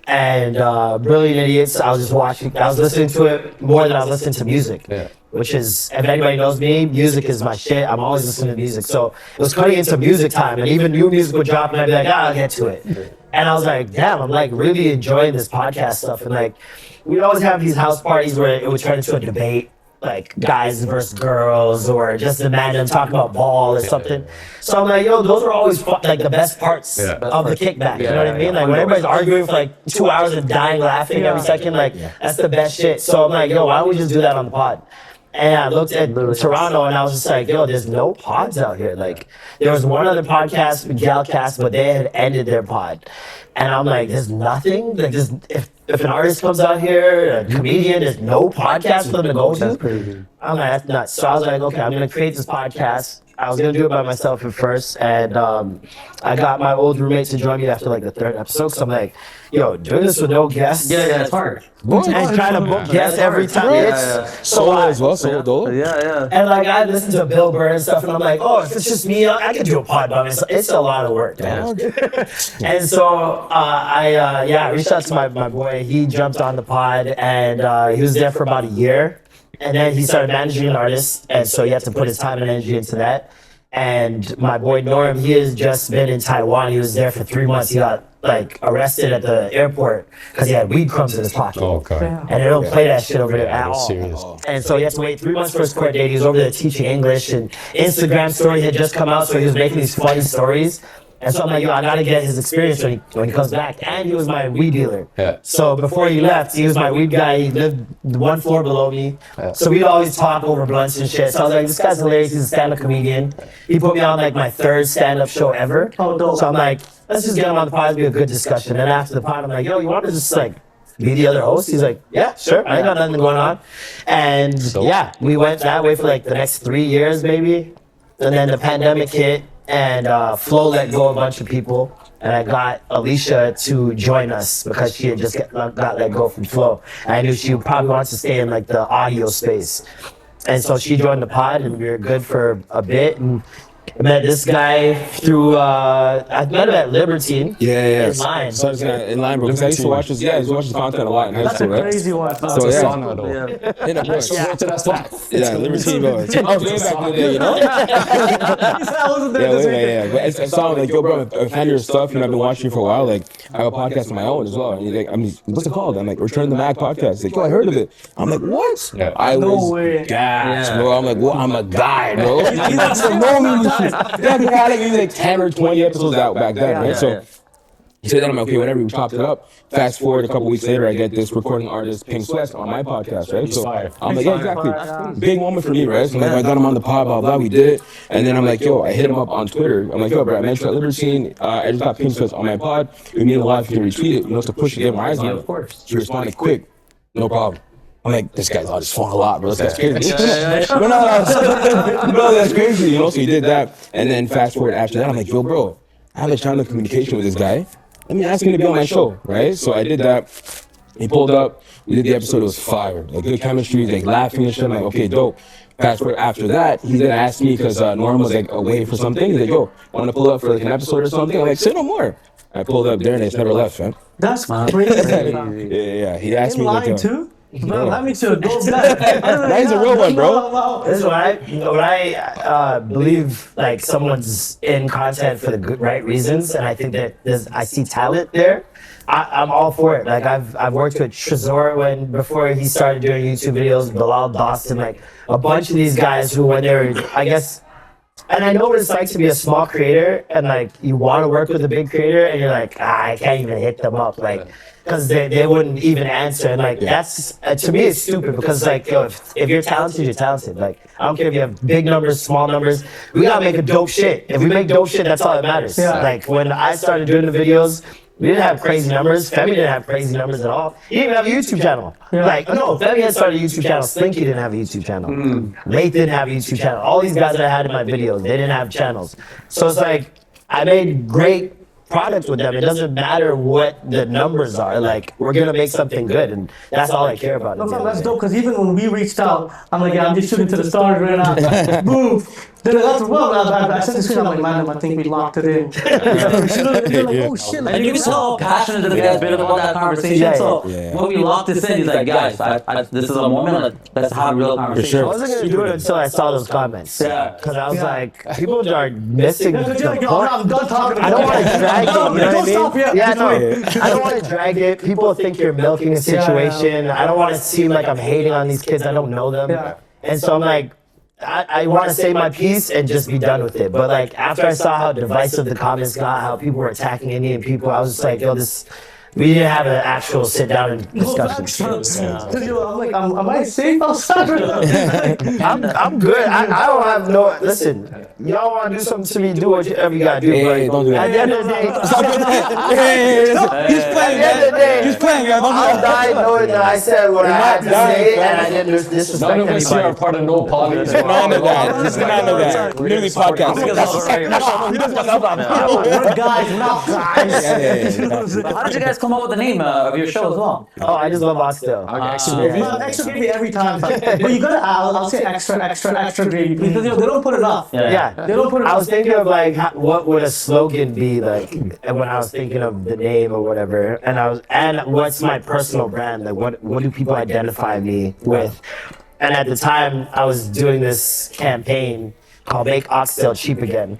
and Brilliant Idiots. I was listening to it more than I was listening to music. Which is, if anybody knows me, music is my shit. I'm always listening to music. So it was cutting into music time, and even new music would drop, and I'd be like, I'll get to it. And I was like, damn, I'm like really enjoying this podcast stuff. And like, we'd always have these house parties where it would turn into a debate, like guys versus girls, or just imagine talking about ball or something. So I'm like, yo, those are always like the best parts of the kickback. You know what I mean? Like when everybody's arguing for like 2 hours and dying laughing every second, like that's the best shit. So I'm like, yo, why don't we just do that on the pod? And I looked at Toronto and I was just like, yo, there's no pods out here. Like, there was one other podcast, Galcast, but they had ended their pod. And I'm like, there's nothing? Like, if an artist comes out here, a comedian, there's no podcast for them to go to? That's crazy. I'm like, that's nuts. So I was like, okay, I'm going to create this podcast. I was going to do it by myself at first. And I got my old roommate to join me after like the third episode. So I'm like, yo, doing this with no guests. Yeah, it's hard. And trying to book guests every time. It's so Solo as well, solo dolo. Yeah. And like I listen to Bill Burr and stuff, and I'm like, oh, if it's just me, I could do a pod by myself. It's a lot of work, man. And so I reached out to my boy. He jumped on the pod, and he was there for about a year. And then he started managing an artist, and so he had to put his time and energy into that. And my boy Norm, he has just been in Taiwan. He was there for 3 months. He got like arrested at the airport because he had weed crumbs in his pocket. Oh, God. And they don't play that shit over there at all. Serious. And so he had to wait 3 months for his court date. He was over there teaching English, and Instagram story had just come out, so he was making these funny stories. And so I'm like, yo, I gotta get his experience when he comes back. And he was my weed dealer. Yeah. So before he left, he was my weed guy. He lived one floor below me. So we'd always talk over blunts and shit. So I was like, this guy's hilarious. He's a stand-up comedian. He put me on like my 3rd stand-up show ever. So I'm like, let's just get him on the pod. It'll be a good discussion. And after the pod, I'm like, yo, you want to just like be the other host? He's like, yeah, sure. I ain't got nothing going on. And yeah, we went that way for like the next 3 years maybe. And then the pandemic hit. And Flo let go a bunch of people, and I got Alicia to join us because she had just got let go from Flo. And I knew she probably wants to stay in like the audio space, and so she joined the pod, and we were good for a bit. And I met this guy through I met him at Libertine. Yeah. In line. So in line, bro. Because I used to watch his, I used to watch his content a lot in high school, right? Crazy one. So yeah. Sauna, though. In a bush. Went to that spot. Yeah, Libertine, bro. I was way back in the day, you know? But I saw him like, yo, bro, I'm a fan of your stuff. You know, I've been watching you for a while. Like, I have a podcast of my own as well. And he's like, what's it called? I'm like, Return the Mac podcast. He's like, yo, I heard of it. I'm like, what? Yeah. I was gassed, bro. I'm like, well, I'm a guy, bro. He's like, so know me and shit. Had like maybe like 10 or 20 episodes out back then, right? So he said that, I'm like, okay, whatever, we chopped it up. Fast forward a couple weeks later, I get this recording artist, Pink Sweat, on my podcast, right? So I'm like, yeah, exactly. Big moment for me, right? So I'm like, I got him on the pod, blah, blah, we did it. And then I'm like, yo, I hit him up on Twitter. I'm like, yo, bro, I mentioned at Libertine, I just got Pink Sweat on my pod. We mean a lot if you can retweet it, you know, to push it, get my eyes on it. Of course. He responded quick, no problem. I'm like, this guy's on his phone a lot, bro. This guy's crazy. Bro, that's crazy. You know, so he did that. And then fast forward after that, I'm like, yo, bro, I have a channel of communication with this guy. Let me ask him to be on my show, right? So I did that. He pulled up. We did the episode. It was fire. Like, good chemistry, like, laughing and shit. I'm like, okay, dope. Fast forward after that, he then asked me, because Norm was, like, away for something. He's like, yo, want to pull up for, like, an episode or something? I'm like, say no more. I pulled up there, and it's never left, man. That's crazy. Yeah. He asked me, like, too? Bro, let me to go back. That is a real one, bro. This is when I believe like someone's in content for the good, right reasons, and I think that I see talent there. I'm all for it. Like I've worked with Trezor before he started doing YouTube videos, Bilal Dawson, like a bunch of these guys who when they were, I guess. And I know what it's like to be a small creator and like you want to work with a big creator and you're like, I can't even hit them up, like, because they wouldn't even answer. And like that's to me it's stupid because like yo, if you're talented, you're talented. Like I don't care if you have big numbers, small numbers. We gotta make a dope shit. If we make dope shit, that's all that matters. Yeah. Like when I started doing the videos, we didn't have crazy numbers. Femi didn't have crazy numbers at all. He didn't even have a YouTube channel. Yeah. Like, no, Femi had started a YouTube channel. Slinky didn't have a YouTube channel. Nate didn't have a YouTube channel. All these guys that I had in my videos, they didn't have channels. So it's like, I made great products with them. It doesn't matter what the numbers are. Like, we're going to make something good. And that's all I care about. That's dope, because even when we reached out, I'm like, yeah, I'm just shooting to the stars right now. Boom. Then I sent this shit, I'm like, man, I think we locked it in. They're like, oh shit. And you can tell how passionate this guy's been about that conversation. So when we locked this in, he's like, guys, this is a moment, like, let's have a real conversation. I wasn't going to do it until I saw those comments. Yeah. Because I was like, people are missing the point. I'm done talking. I don't want to drag it, you know what I mean? Stop, yeah, no. I don't want to drag it. People think you're milking a situation. I don't want to seem like I'm hating on these kids. I don't know them. Yeah. And so I'm like, I want to say my piece and just be done with it. But like after I saw how divisive the comments got, how people were attacking Indian people, I was just like, yo, we didn't have an actual sit down and discussion. I'm like, am I safe outside? I'm good. I don't have no. Listen, y'all want to do something to me? Do whatever you gotta do. Hey, don't do that. At the end of the day, He's playing, man. I'm dying knowing that I said what I had to say and I didn't disrespect None of us here are part of no politics. None of that. This is none of that. Literally podcast. We're guys, we're not guys. How did you guys come up with the name of your show as well? Oh, I just love Oxtail. Extra gravy every time. But you gotta, I'll say extra gravy, please. Because they don't put enough. Yeah. They don't put enough. I was thinking of like, what would a slogan be like when I was thinking of the name or whatever. And what's my personal brand? Like, what do people identify me with? And at the time, I was doing this campaign called Make Oxtail Cheap Again.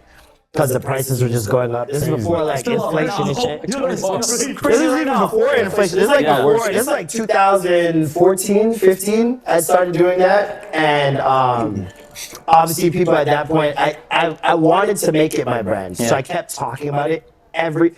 Because the prices were just going up. This is before like inflation and shit. This is even before inflation. This is like 2014, 15. I started doing that, and obviously people at that point, I wanted to make it my brand. So I kept talking about it. Every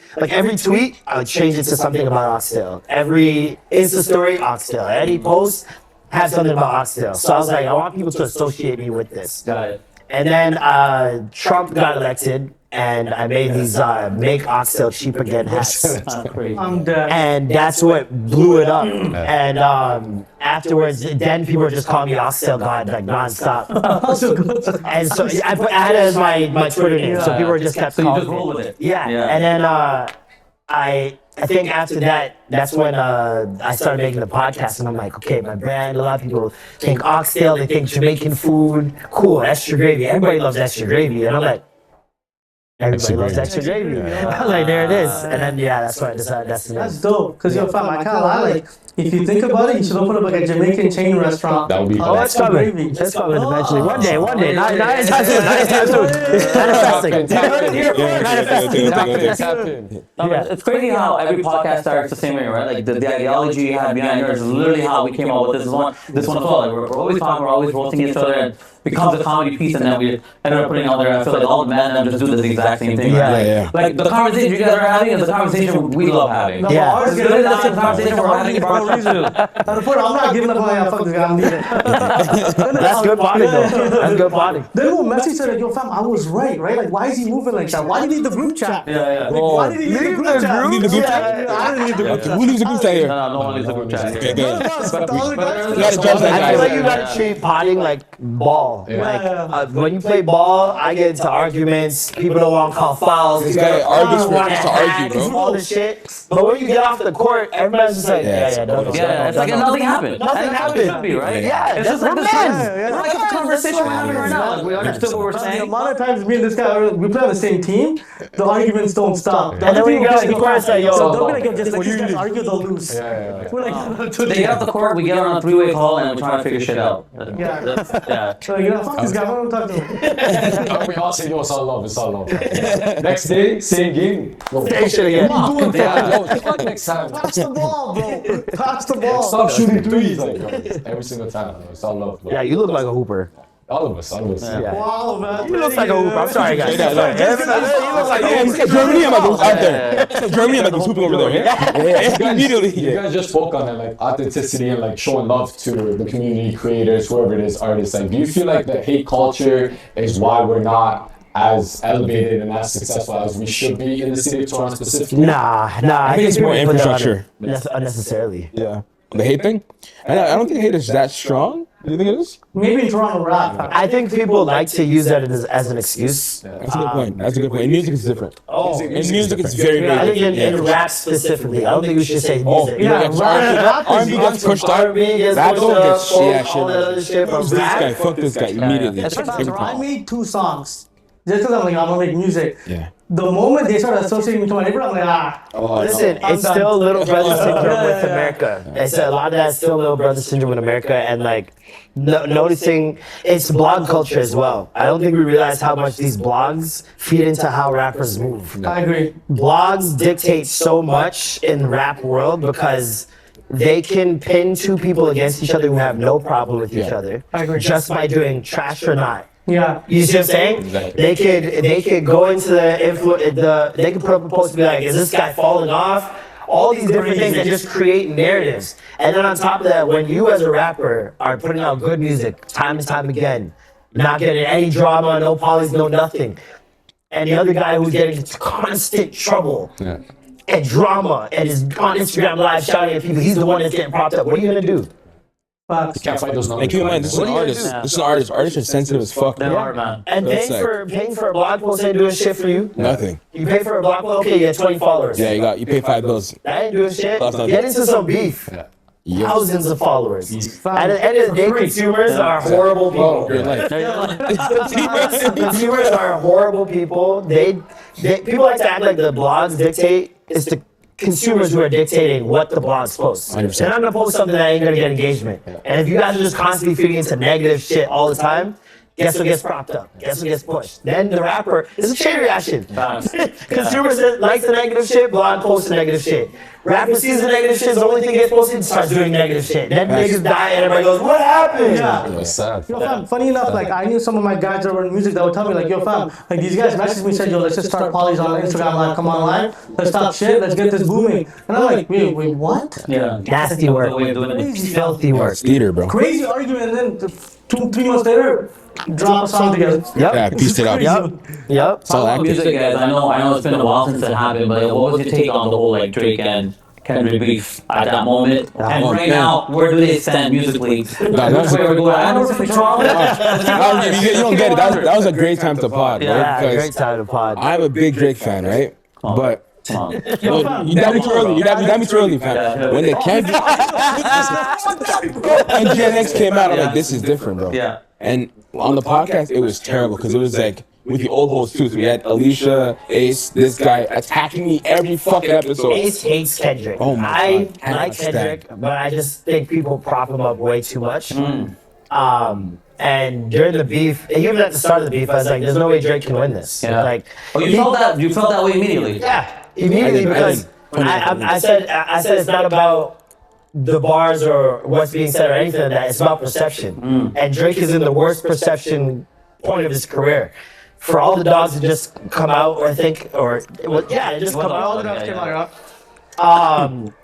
tweet, I would change it to something about oxtail. Every Insta story, oxtail. Any post, have something about oxtail. So I was like, I want people to associate me with this. Got it. And then Trump got elected, and I made these "Make Oxtail Cheap Again" hats. I'm dead. And that's what blew it up. And afterwards, then people were just calling me Oxtail God, like nonstop. And so I had it as my Twitter name, so people were just kept calling just roll with it. Yeah. And then I think after that, that's when I started making the podcast, and I'm like, okay, my brand. A lot of people think oxtail, they think Jamaican food, cool, extra gravy. Everybody loves extra gravy, and I'm like, everybody loves extra gravy. I'm like, there it is. And then that's why I decided that's the name. That's dope. Cause yo, fam, I can't lie. Like, if you think about it, you should open up like a Jamaican chain restaurant. That would be Oh, it's coming. It's coming eventually. One day. Not anytime soon. Manifesting. It's crazy how every podcast starts the same way, right? Like the ideology you had behind yours is literally how we came up with this one as well. Like we're always talking, we're always roasting each other, and it becomes a comedy piece, and then we ended up putting out there. I feel like all the men just do the exact same thing. Yeah. Like the conversation you guys are having is the conversation we love having. Yeah. It's literally the same conversation we're having for no reason. I'm not giving up on y'all. Fuck this guy. I'm leaving. That's good bonding, though. That's good bonding. Then when Messi said, like, yo, fam, I was right? Like, why is he moving like that? Why did he need the group chat? Yeah. Like, why did he need the group chat? Leave the group chat? Yeah, I didn't need the group chat. Who leaves the group chat here? No one leaves the group chat. Okay, good. You gotta judge that I feel like guy. you gotta treat potting like ball. Like when you play ball, I get into arguments. People don't want to call fouls. This guy argues for just to argue, bro. All this shit. But when you get off the court, everybody's just like, Yeah, it's like nothing happened. Nothing happened. It should be, right? Yeah, It's just like this yeah. like a conversation we're having right now. Like we understood what we're The saying. amount of times me and this guy, we play on the same team, the arguments don't stop. And then when you get off the court, it's like, yo, So they'll be like, yo, just like these guys argue, they'll lose. We're like, They get off the court, we get on a three-way call, and we're trying to figure shit out. yeah. So, you know, fuck this guy, I don't talk to him. We all say, yo, it's all love, it's all love. Next day, same game. Same shit again. Next time. Pass the ball, bro. Pass the ball. Stop shooting threes. Like, every single time. It's all love. Bro. Yeah, you look like a hooper. All of us. Yeah. Wow, man. He looks like a hooper. I'm sorry, guys. He looks like a He said Germany, I'm like, out there. He said Germany, I'm like, he's hooping over there. Yeah. Immediately. You guys just spoke on it, like authenticity and like showing love to the community, creators, whoever it is, artists. Like, do you feel like the hate culture is why we're not as elevated and as successful as we should be in the city of Toronto specifically? Nah. I think it's more people put that on infrastructure. it unnecessarily. Yeah. The hate thing? I don't think hate is that strong. Do you think it is? Maybe in Toronto rap. I think people like to use that as an excuse. That's a good point. That's a good point. In music, it's different. Oh, In music, it's very, very I think different. in rap specifically, I don't think we should say music. R&B gets pushed up. R&B gets Rap pushed don't up. get shit. All that other shit from Fuck this guy. rap. Fuck this guy immediately. Every I time. made 2 songs. Just because I'm like, I'm gonna make music. Yeah. The moment they started associating me to my neighbor, I'm like, Listen, it's done. still little brother syndrome with America. It's a lot of that's still little brother syndrome with America, and like noticing it's blog culture as well. I don't think we realize how much these blogs feed into how rappers move. I agree. Blogs dictate so much in the rap world because they can pin 2 people against each other who have no problem with each other I agree. just by doing trash or not. Yeah. You see what I'm saying? Exactly. They could go into they could put up a post and be like, is this guy falling off? All these different things that just create narratives. And then on top of that, when you as a rapper are putting out good music time and time again, not getting any drama, no polys, no nothing, and the other guy who's getting constant trouble and drama and is on Instagram live shouting at people, he's the one that's getting propped up. What are you gonna do? You can't fight those numbers. And keep in mind, this is an artist. This is an artist. Artists are sensitive as fuck. They bro. are, man. And That's paying for a blog post ain't doing shit for you. Nothing. You pay for a blog post, okay, you get 20 followers. Yeah, you pay $5. That ain't doing shit. That's not- Get into some beef. Yeah. Thousands of followers. At the end of the day, consumers are horrible people. Your life. Consumers are horrible people. People like to act like the blogs dictate. It's the consumers who are dictating what the blogs post. 100%. They're not gonna post something that ain't gonna get engagement. And if you guys are just constantly feeding into negative shit all the time, Guess what gets propped up? Guess what gets pushed? Then the rapper, it's a chain reaction. Consumers like the negative shit, blog posts the negative shit. Rapper sees the negative shit, the only thing gets posted, starts doing negative shit. Then niggas die and everybody goes, what happened? Yeah. It's sad. Yo, fam, funny enough, like I knew some of my guys that were in music that would tell me, like, yo, fam, like these guys messaged me and said, yo, let's just start polys on Instagram Live, come on live, let's stop shit, let's get this booming. And I'm like, wait, what? Yeah. Nasty work. Filthy work. It's theater, bro. Crazy argument, and then 2-3 months later, drop a song together. Yeah, pieced it out. Yep. It's all active. Music, guys. I know it's been a while since it happened, but what was your take on the whole like Drake and Kendrick beef at that moment? And right now, where do they stand musically? That's Where we're going? I know it's Toronto. you don't get it. That was a great time to pod, right? Yeah, Because great time to pod. I'm a big Drake fan, right? But Come on. you got me too early. You got me too early, fam. When the Kendrick and Gen X came out, I'm like, this is different, bro. Yeah. And on the podcast, it was terrible because it was like with the old hosts too. So we had Alicia, Ace, this guy attacking me every fucking episode. Ace hates Kendrick. Oh my I God. I like Kendrick, but I just think people prop him up way too much. And during the beef, even at the start of the beef, I was like, "There's no way Drake can win this." Yeah. Like, Oh, you felt that? You felt that way immediately? yeah, immediately because I said it's not about the bars or what's being said or anything like that. It's about perception. And Drake is in the worst perception point of his career. For all the dogs to just come out or think or just come out. All the dogs came out.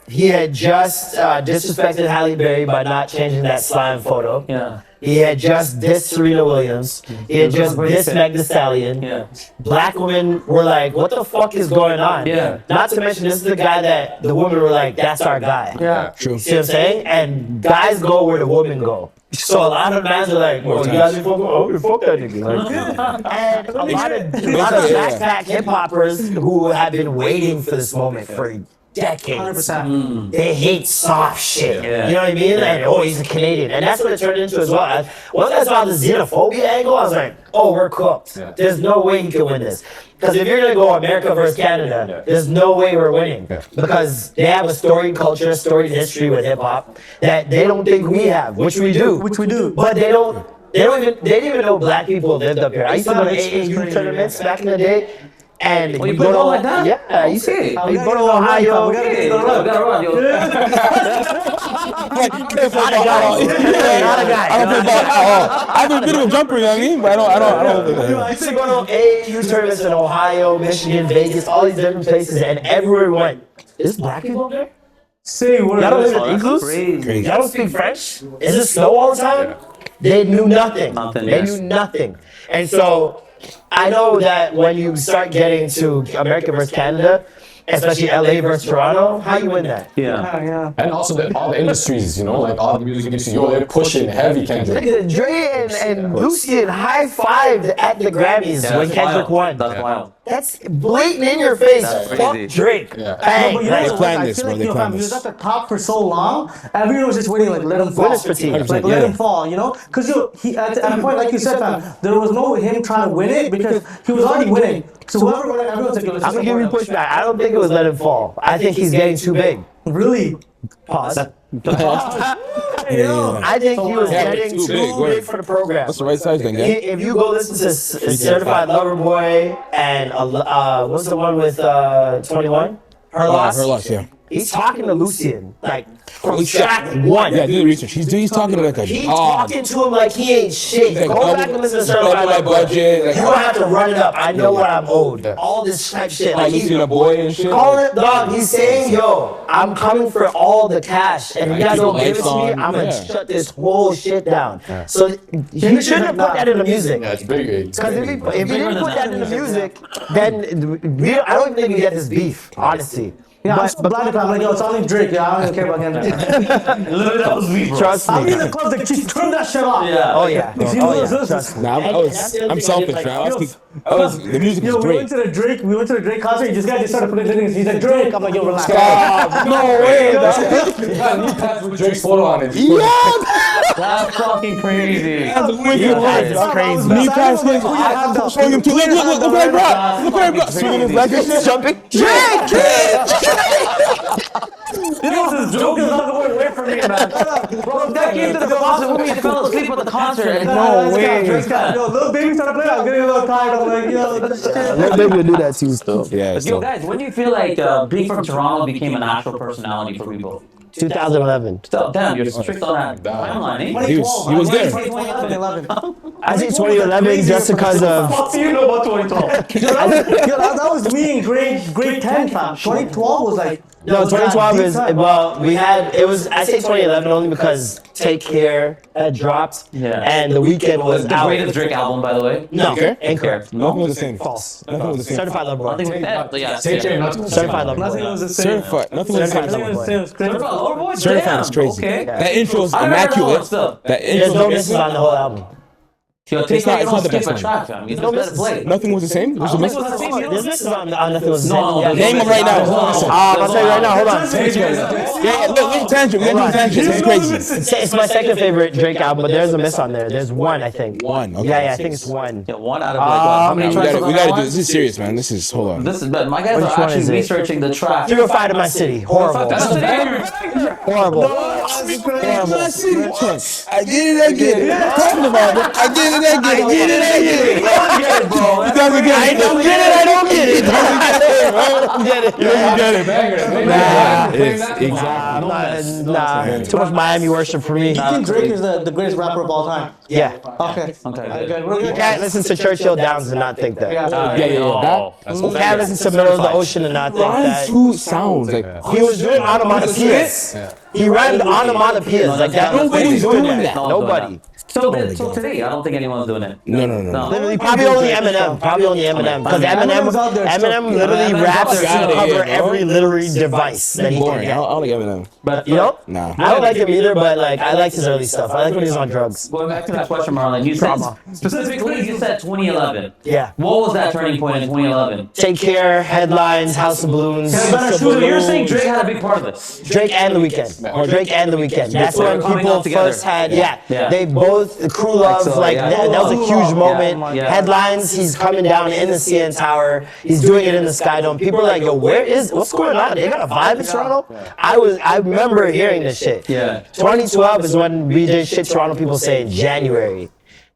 He had just disrespected Halle Berry by not changing that slime photo. Yeah. He had just dissed Serena Williams. He had just dissed Meg Thee Stallion. Yeah. Black women were like, what the fuck is going on? Yeah. Not to mention, this is the guy that the women were like, that's our guy. Yeah. True. See what I'm saying? And guys go where the women go. So a lot of men are like, oh, you guys fuck that nigga. Like, and a lot of backpack hip hoppers who have been waiting for this moment for decades. 100%. They hate soft shit. Yeah. You know what I mean? Like, oh, he's a Canadian. And that's what it turned into as well. Once I saw the xenophobia angle, I was like, oh, we're cooked. Yeah. There's no way he can win this. Because if you're going to go America versus Canada, there's no way we're winning. Because they have a storied culture, storied history with hip hop that they don't think we have, which we do. But they didn't even know black people lived up here. I used to go to AAU tournaments back in the day. And you played ball like that? Yeah, you see. Okay. You go to Ohio. We gotta run, yo. A lot of guys. I'm a bit of a jumper, you know what I mean? But I don't. I used to go to AAU tournaments in Ohio, Michigan, Vegas, all these different places, and everywhere we went, is black people there? Say what? Y'all don't live in igloos? Crazy. Y'all don't speak French? Is it snow all the time? They knew nothing. They knew nothing. And so I know that when you start getting to America versus Canada, especially LA versus Toronto, how you win that? Yeah. And also all the industries, you know, like all the music industries, they're pushing heavy Kendrick. Look at Dre and Lucian high-fived at the Grammys when Kendrick won. That's wild. That's blatant in your face. Fuck crazy. Drake. Yeah. Bang. But you Like, know, planned I this, feel bro. like, They yo, planned fam, he was this. at the top for so long. Everyone was just waiting, like, let him fall. Winner's fatigue. Like, let him fall, you know? Because he at a point, like you said, fam, there was no him trying to win it because he was already winning. So whoever won it, everyone's like, yo, let's I'm just gonna give you support him. pushback. I don't think it was let him fall. I think he's getting too big. Really? Pause. Yeah. I think he was Yeah, getting too too big, big word. for the program. That's the right size then, gang. If you go listen to Certified Lover Boy and what's the one with 21? Her Loss. Her loss, yeah. He's talking to Lucian like from track one. Yeah, do the research. He's talking like a He's dog. talking to him like he ain't shit. Like Go back and listen to Certified double my Lover Boy. budget. Like, You don't have to run it up. I know what I'm owed. All this type shit. like Like Lucian a boy and shit. call it, dog. He's saying, yo, I'm coming for all the cash. And if you guys don't give it to me, I'm going to shut this whole shit down. So he shouldn't have put that in the music. Yeah, it's big. Because if he didn't put that in the music, then I don't think we get this beef, honestly. Yeah, I'm so blind. I'm like, yo, it's only Drake. Yeah, I don't even care about him. Literally, that was me, bro. Trust I'm me. in the club, like, just turn that shit off. Yeah. Oh, yeah. You see Oh, what yeah. this is? Trust me. Nah, I'm selfish, man. The music is Yo, we great. went to the Drake concert. This guy just started putting things. He's like, Drake. I'm like, yo, relax. Stop. No way. Drake's photo on it. That's fucking crazy. That's wicked work. That's crazy. Me past him. Showing him too. Look what I brought. Look what I brought. Swinging his leg. Jumping. This joke is not going away from me. man. Bro, that came to the concert with me and fell asleep at the concert. No way. Yo, Lil Baby started playing. I'm getting a little tired. I'm like, yo, Lil Baby would do that too, still. Yeah. Yo, guys, when do you feel like being from Toronto became an actual personality for people? 2011. So, damn, you're strict on that timeline, eh? He was there. 2011. I say 2011 just because of. What do you know about 2012? That was me in grade 10, fam. 2012 was like. No, 2012 is, well, we had, it was, I say 2011 only because Take Care had dropped. Yeah. And The Weeknd was The out. greatest Drake album, by the way. No, Okay. incorrect. Nothing was the same. False. Nothing was the same. Certified Lover Boy. Nothing was that. Yeah. Take care, nothing. Certified Lover Nothing Boy. was the same. Certified. Nothing was the Certified same. Lover Boy. Certified Lover Boy? Certified Damn. is crazy. Okay. That intro is I never heard that immaculate. stuff. That There's intro no misses on the whole album. Yo, take not- it, it's don't not the skip best a one. track, fam. You No just misses. play. Nothing was the same. There's a Nothing miss. was the same. There's misses on Nothing Was the Same. No, Yeah. Name them right now. I'll tell you right now, hold on. Yeah, look, tangent. We're gonna do tangent. It's crazy. It's my second favorite Drake album, but there's a miss on there. There's one, I think. One. Okay. Yeah, I think it's one. Yeah, one out of like what? How many We tracks gotta, on we that gotta one? do this. This is serious, man. This is, hold on. This is bad. My guys Which are one is actually it? researching the track. Purified in My City. Horrible. That's the name. Horrible. I did it again. I'm talking about it. I did it again. I did it again. It doesn't get it. I don't get it. I don't get it. I don't get it. You don't get it. Nah, Exactly. nah. Too much Miami worship for me. You think Drake is the greatest rapper of all time? Yeah. Okay. Okay. You can't listen to Churchill Downs and not think that. Yeah. You can't listen to Middle of the Ocean and not think Rhyme that. through sounds like He was doing onomatopoeias. He rhymed onomatopoeias like that. Nobody's doing that. Nobody. So today, I don't think anyone's doing it. no. Literally, probably only Eminem. Probably only Eminem. Because Eminem literally raps to cover every literary device that he can Boring. I get. don't like Eminem. But You know? Nah. I don't like him either, but like I liked his early stuff. I like when he was on drugs. going back to that question, Marlon, you said specifically you said 2011. Yeah. What was that turning point in 2011? Take Care, Headlines, House of Balloons. You're saying Drake had a big part of this. Drake and The Weeknd. Drake and The Weeknd. That's They were when coming people all together. first had, Yeah. they both, the Crew Love, like, yeah. that was a huge moment. Yeah. Headlines, he's coming down in the CN Tower. He's doing it in the Sky Dome. People are like, yo, what's going on? They got a vibe in Toronto? I remember hearing this shit. Yeah. 2012 is when we did shit Toronto people say in January.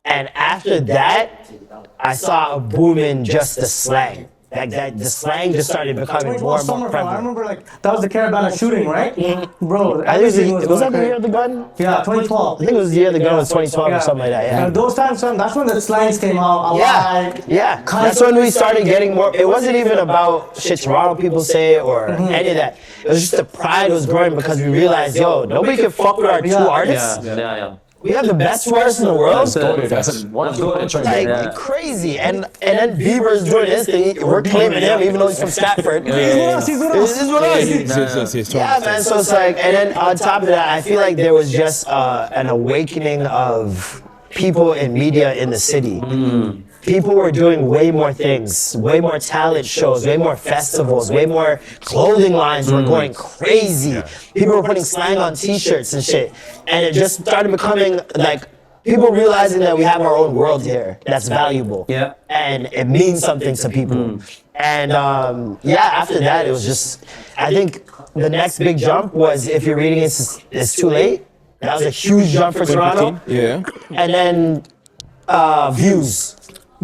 And after that, I saw a boom in just the slang. That the slang just started becoming more and more I prevalent. remember like that was the Caravana shooting, right? Bro, I think everything was that the going year of the gun? Yeah, 2012. I think it was the year the gun was 2012 or something like that. Yeah. And those times, that's when the slangs came out. Yeah. That's when we started getting more. It wasn't even about shit Toronto people say or any of that. It was just the pride was growing because we realized, yo, nobody can fuck with our two artists. Yeah. We have the best two artists in the world. Let's go. Like crazy, and then Bieber's doing his thing. We're claiming him, even though he's from Stratford. He's with us. Yeah, man. So it's like, and then on top of that, I feel like there was just an awakening of people in media in the city. People were doing way more things, way more talent shows, way more festivals, way more clothing lines were going crazy. People were putting slang on t-shirts and shit. And it just started becoming like people realizing that we have our own world here that's valuable. Yeah. And it means something to people. And after that, it was just, I think the next big jump was If You're Reading It's Too Late. That was a huge jump for Toronto. Yeah. And then Views.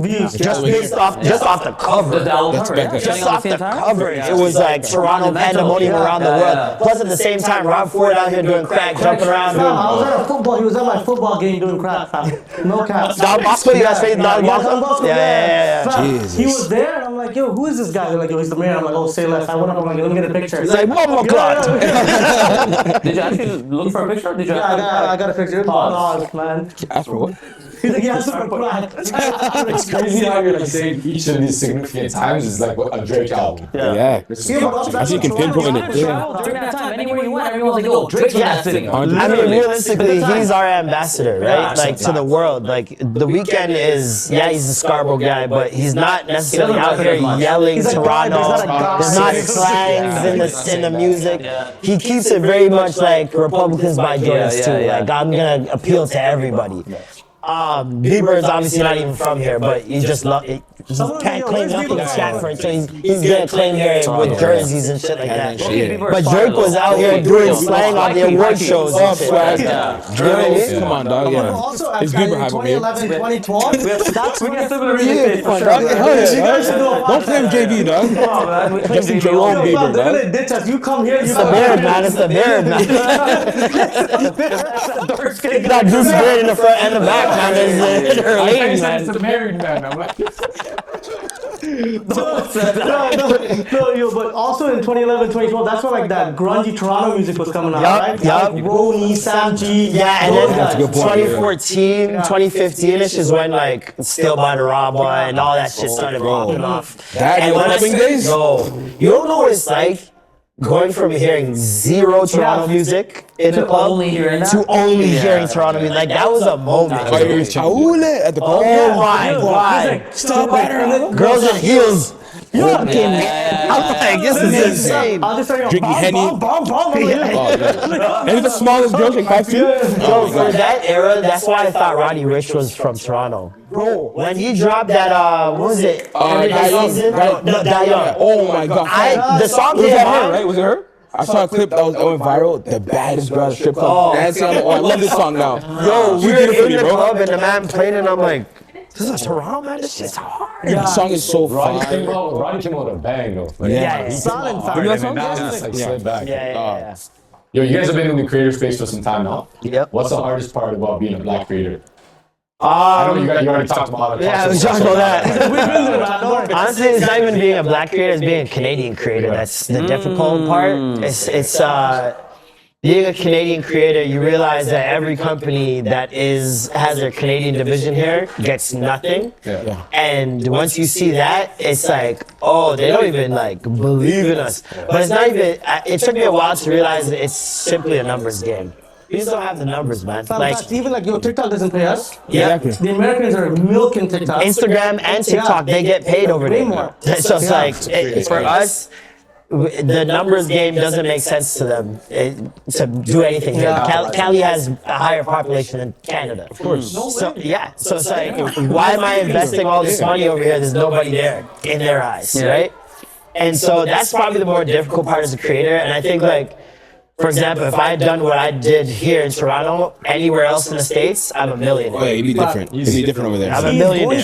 Just off the cover. Just off the cover. It was like Toronto pandemonium around the world. Plus at the same time, Rob Ford out here doing crack, jumping around. I was at a football. He was at my football game doing crack. No cap. Don Bosco, you guys played Don Bosco? Yeah. Jesus. He was there, and I'm like, yo, who is this guy? They're like, yo, he's the mayor. I'm like, oh, say less. I went up, I'm like, let me get a picture. He's like, one more clout. Did you actually look for a picture? Did you? I got a picture. Oh, man. Ask for what? He's like, yeah, super crack. It's crazy how you're like saying each of these significant times is like a Drake album. Yeah. I think you can pinpoint it. During that time, anywhere you went, everyone's like, yo, Drake's in that city. I mean, realistically, he's our ambassador, right? Like, to the world. Like, The Weeknd is, he's the Scarborough guy, but he's not necessarily out here yelling Toronto. There's not slangs in the music. He keeps it very much like Republicans by Joyce, too. Like, I'm gonna appeal to everybody. Bieber is obviously not even from here, but you just love it. He can't claim nothing in Stratford, so he's gonna claim here with jerseys and shit like that. But Drake was out here doing slang on the award shows and shit. Come on, dog. Yeah. Also, It's in Bieber hype, man. 2011, 2012, that's when Don't claim JB, dog. Justin Jerome Bieber, they're dog. gonna ditch us. You come here, you It's the beard, man. It's the beard, man. Got Bruce beard in the front and the back, man. They're related, man. It's a married man. I'm like, but also in 2011, 2012, that's when like that grungy Toronto music was coming out, right? Yup. Like Roni, Sam G. Yeah, and those then guys. 2014, 2015-ish is when like Still by the Rabba and all that shit started popping off. And when I clubbing say, days? yo, you don't know what it's like going from hearing zero Toronto music in the club only hearing that? to only hearing Toronto music. Like that was a moment. Oh, you're Chaule at the club? Oh my god. Stop it. Girls in heels. Looking. I'm like, this is insane. I'll just tell you, Drinking Henny. bomb, bomb, bomb. Oh, yeah. And it's the smallest girl like 5 feet. Yo, for that era, that's why I thought Roddy Ricch was from Toronto. Bro, when he dropped that, what was it? That Young. Oh my god. The song Was came it her, on. right? Was it her? I saw a clip that was going viral. The baddest girl at the strip club. Dancing. Oh, I love this song now. Yo, we You were did it for in me, the bro. club and the man played it and I'm like, this is Toronto, man? This shit's hard. The song is so Roddy fire. came out with a bang though. Like, Yeah. Silent hard, fire. and then now it's like slid back. Yeah. Yo, you guys have been in the creator space for some time now. Yep. What's the hardest part about being a black creator? I know you already talked about it. Yeah, we talked about that. We've been there, man. Don't worry. Honestly, it's not even being a black creator, it's being a Canadian creator. That's the difficult part. It's being a Canadian creator, you realize that every company that has their Canadian division here gets nothing. Yeah. And once you see that, it's like, oh, they don't even like believe in us. But it's not even, it took me a while to realize that it's simply a numbers game. We just don't have the numbers, man. Like, Even like, TikTok doesn't pay us. yeah. The Americans are milking TikTok. Instagram and TikTok, they get paid over Way there. more. So it's like, for us, the numbers game doesn't make sense to them to do anything here. Cali has a higher population than Canada. Of course. So it's like, why am I investing all this money over here? There's nobody there in their eyes, right? And so that's probably the more difficult part as a creator. And I think like, for example, if I had done what I did here in Toronto, anywhere else in the States, I'm a millionaire. Oh, yeah, you'd be different. You'd be different over there. I'm a millionaire.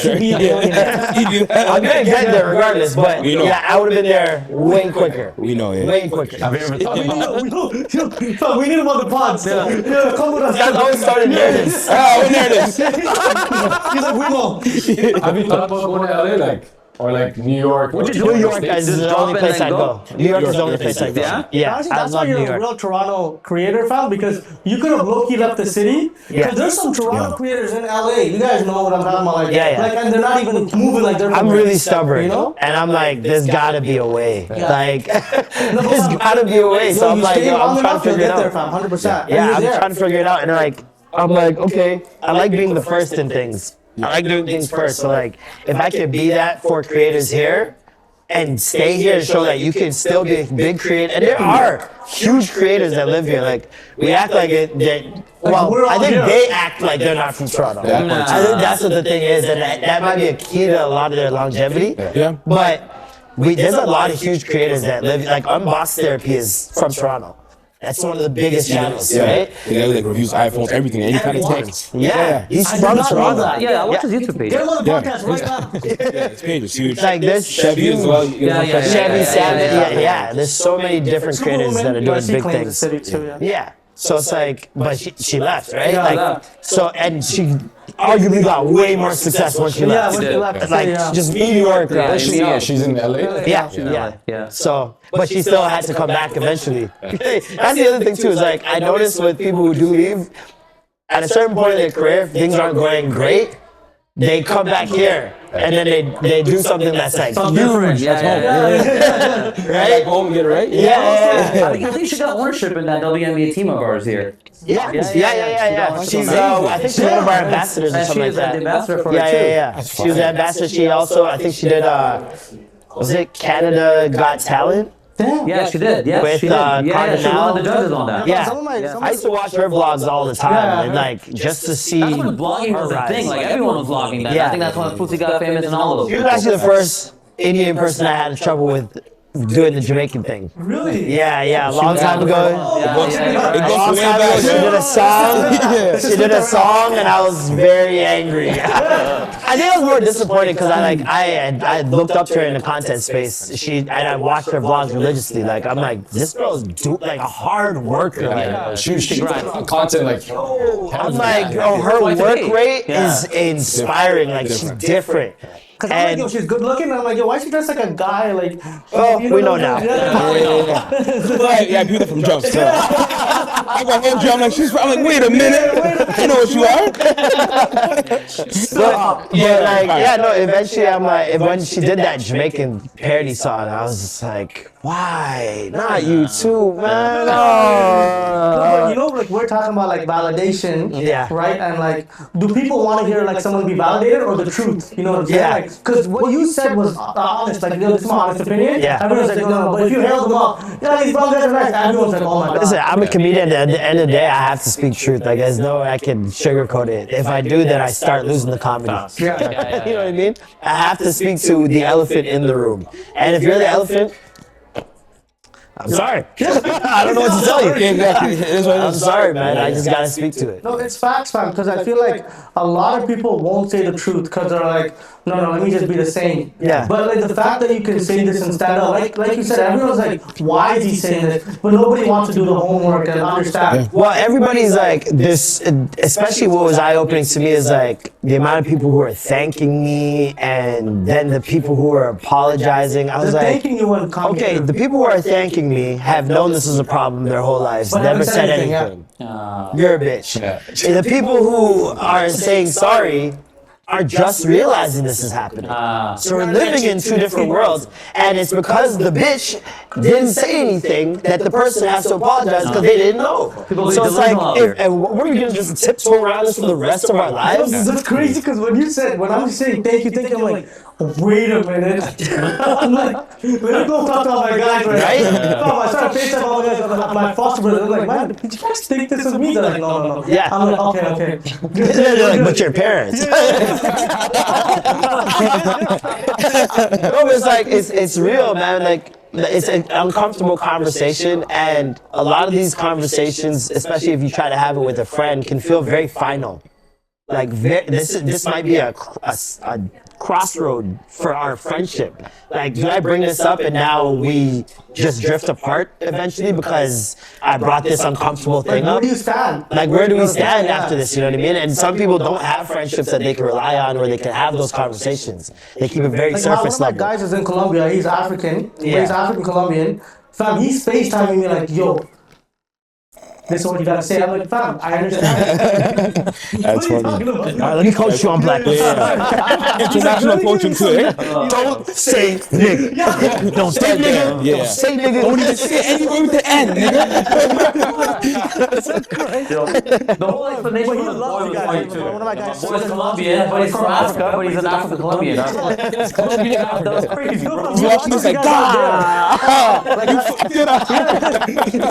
I'm gonna get there regardless, but We know. yeah, I would have been there way quicker. We know, yeah. Way quicker. Have you ever thought about We need him on the pods. Yeah, come with us. That's always started nervous. Oh, there it is. He's like, we know. Have you thought about going to LA, or New York? New York is the only place I'd go. New York is the only place I'd go. Yeah, Honestly, I that's why love you're New a York. real Toronto creator fan, because you could have low-key left the city. Because there's some Toronto creators in LA. You guys know what I'm talking about. Like, and they're not even moving like they're from I'm here. really stubborn, You know? and I'm like, there's gotta be a way. Like, there's gotta be a way. So I'm you like, stay yo, long I'm trying enough, to you'll figure it get there, out. fam. 100%. Yeah, I'm trying to figure it out, and I'm like, okay, I like being the first in things. I like doing things first. So like, if I could be that for creators here and stay here to show that you can still be a big creator, and there are huge creators that live here. Like, we act like it. Well, I think they act like they're not from Toronto. I think that's what the thing is, and that might be a key to a lot of their longevity. Yeah. But there's a lot of huge creators that live. Like, Unbox Therapy is from Toronto. That's one of the biggest channels, right? Yeah, like reviews iPhones, everything, any kind of tech. Yeah, he's I from did not know Toronto. that. Yeah, I watch his YouTube page. Get him on the podcast right now. Yeah, it's page is huge. Like, there's Chevy as well. Chevy, Savage, yeah. There's so many different creators that are doing big things. City too, Yeah. So it's like, but she left, right? Yeah, Like, left. so, and she arguably got way more success when she Yeah, left. when she left. Like, just mediocre. Yeah, She's in LA. Yeah. So, but she still had to come back eventually. That's the other thing too, is like, I noticed with people who do leave, at a certain point in their career, if things aren't going great, they come back here and then they do something that's like huge. Right? Home and get it right? Yeah. I think she got ownership in that WNBA team of ours here. Yeah. She's, I think she's one of our ambassadors or And something she like is that. the ambassador for it too. Yeah. She was the ambassador. She also, I think she did, was it Canada Got Talent? Damn. Yeah, she did. Yeah, With, she did. Yeah, she was Cardinal. one of the judges on that. Yeah, Some of my- I used to watch her vlogs all the time, Yeah. and like just to see. That's when vlogging was a her thing. rise. Like everyone was vlogging that. Yeah. I think that's when Pussy got famous and all of She those. was actually the first Indian person I had trouble with doing the Jamaican thing. Really? Yeah, a long time ago. Yeah, A long time ago, she did a song. She did a song, and I was very angry. I think I was more disappointed because I looked up to her in the content space. And I watched her vlogs religiously. Like I'm like, this girl's like a hard worker. She grinds on content like. I'm like, her work rate is inspiring. Like she's different. Cause I'm like, yo, she's good looking. And I'm like, yo, why is she dressed like a guy? Like, we know now. Yeah, I do that from jump. So. I got one jump, like I'm like, wait a minute, I know what you are. Eventually I'm like, when she did that Jamaican parody song, I was just like, why? Not you too, man. But you know, like we're talking about like validation, Yeah. right? And like, do people want to hear like someone be validated or the truth? You know what I'm saying? Yeah. Like, because what you said was honest. Like, this is my honest opinion. Yeah. Everyone's like, no. But if you held them up, yeah, these brown guys are nice. Everyone's like, oh my god. Listen, I'm a comedian. At the end of the day, I have to speak truth. Like, there's no way I can sugarcoat it. If I do, then I start losing the comedy. You know what I mean? I have to speak to the elephant in the room. And if you're the elephant, I'm sorry. I don't know what to tell you. I'm sorry, man. I just gotta speak to it. No, it's facts, fam. Because I feel like a lot of people won't say the truth because they're like, no, let me just be the same. Yeah. But like the fact that you can say this and stand up, like you said, everyone's like, why is he saying this? But nobody wants to do the homework and understand. Well, everybody's like this, especially what was eye-opening to me is like the amount of people who are thanking me and then the people who are apologizing. I was They're like, thanking you and coming okay, through. the people who are thanking me have known this is a problem their whole lives, But never haven't said anything, anything. You're a bitch. And the people who are saying sorry are just realizing this is happening. So we're living in two different worlds, and it's because the bitch didn't say anything that the person has to apologize because they didn't know. So it's like, what are we gonna just tiptoe around this for the rest of our lives? That's crazy because when I'm saying thank you, I'm like, wait a minute. I'm like, let me go talk to all my guys, right? No, I started FaceTime all my guys, my foster brother. I'm like, man, did you guys think this was me? They're like, no. Yeah. I'm like, okay. They're like, but your parents. No, but it's like, it's real, man. Like, it's an uncomfortable conversation, and a lot of these conversations, especially if you try to have it with a friend, can feel very final. Like, this might be a crossroad for our friendship. Like, do I bring this up and now we just drift apart eventually because I brought this uncomfortable thing Where up? do you stand? Like, where do we stand after this? You know what I mean? And some people don't have friendships that they can rely on where they can have those conversations. They keep it very Like surface one of my level. guys is in Colombia. He's African. Yeah. He's African Colombian. Fam, he's FaceTiming me like, yo, this is what you gotta say. I'm like, fam, I understand. That's funny. All right, let me coach you on black. International coaching too, eh? Don't say nigga. Don't say nigga. Yeah. Don't say nigga. Don't even say anywhere with the N, nigga. The whole explanation But he for the loves boy you was guys. funny too. One of my guys The boy's Colombian, but he's from Africa, but he's an African Colombian. That was crazy, bro. He's watching this like, God! You fucked it up.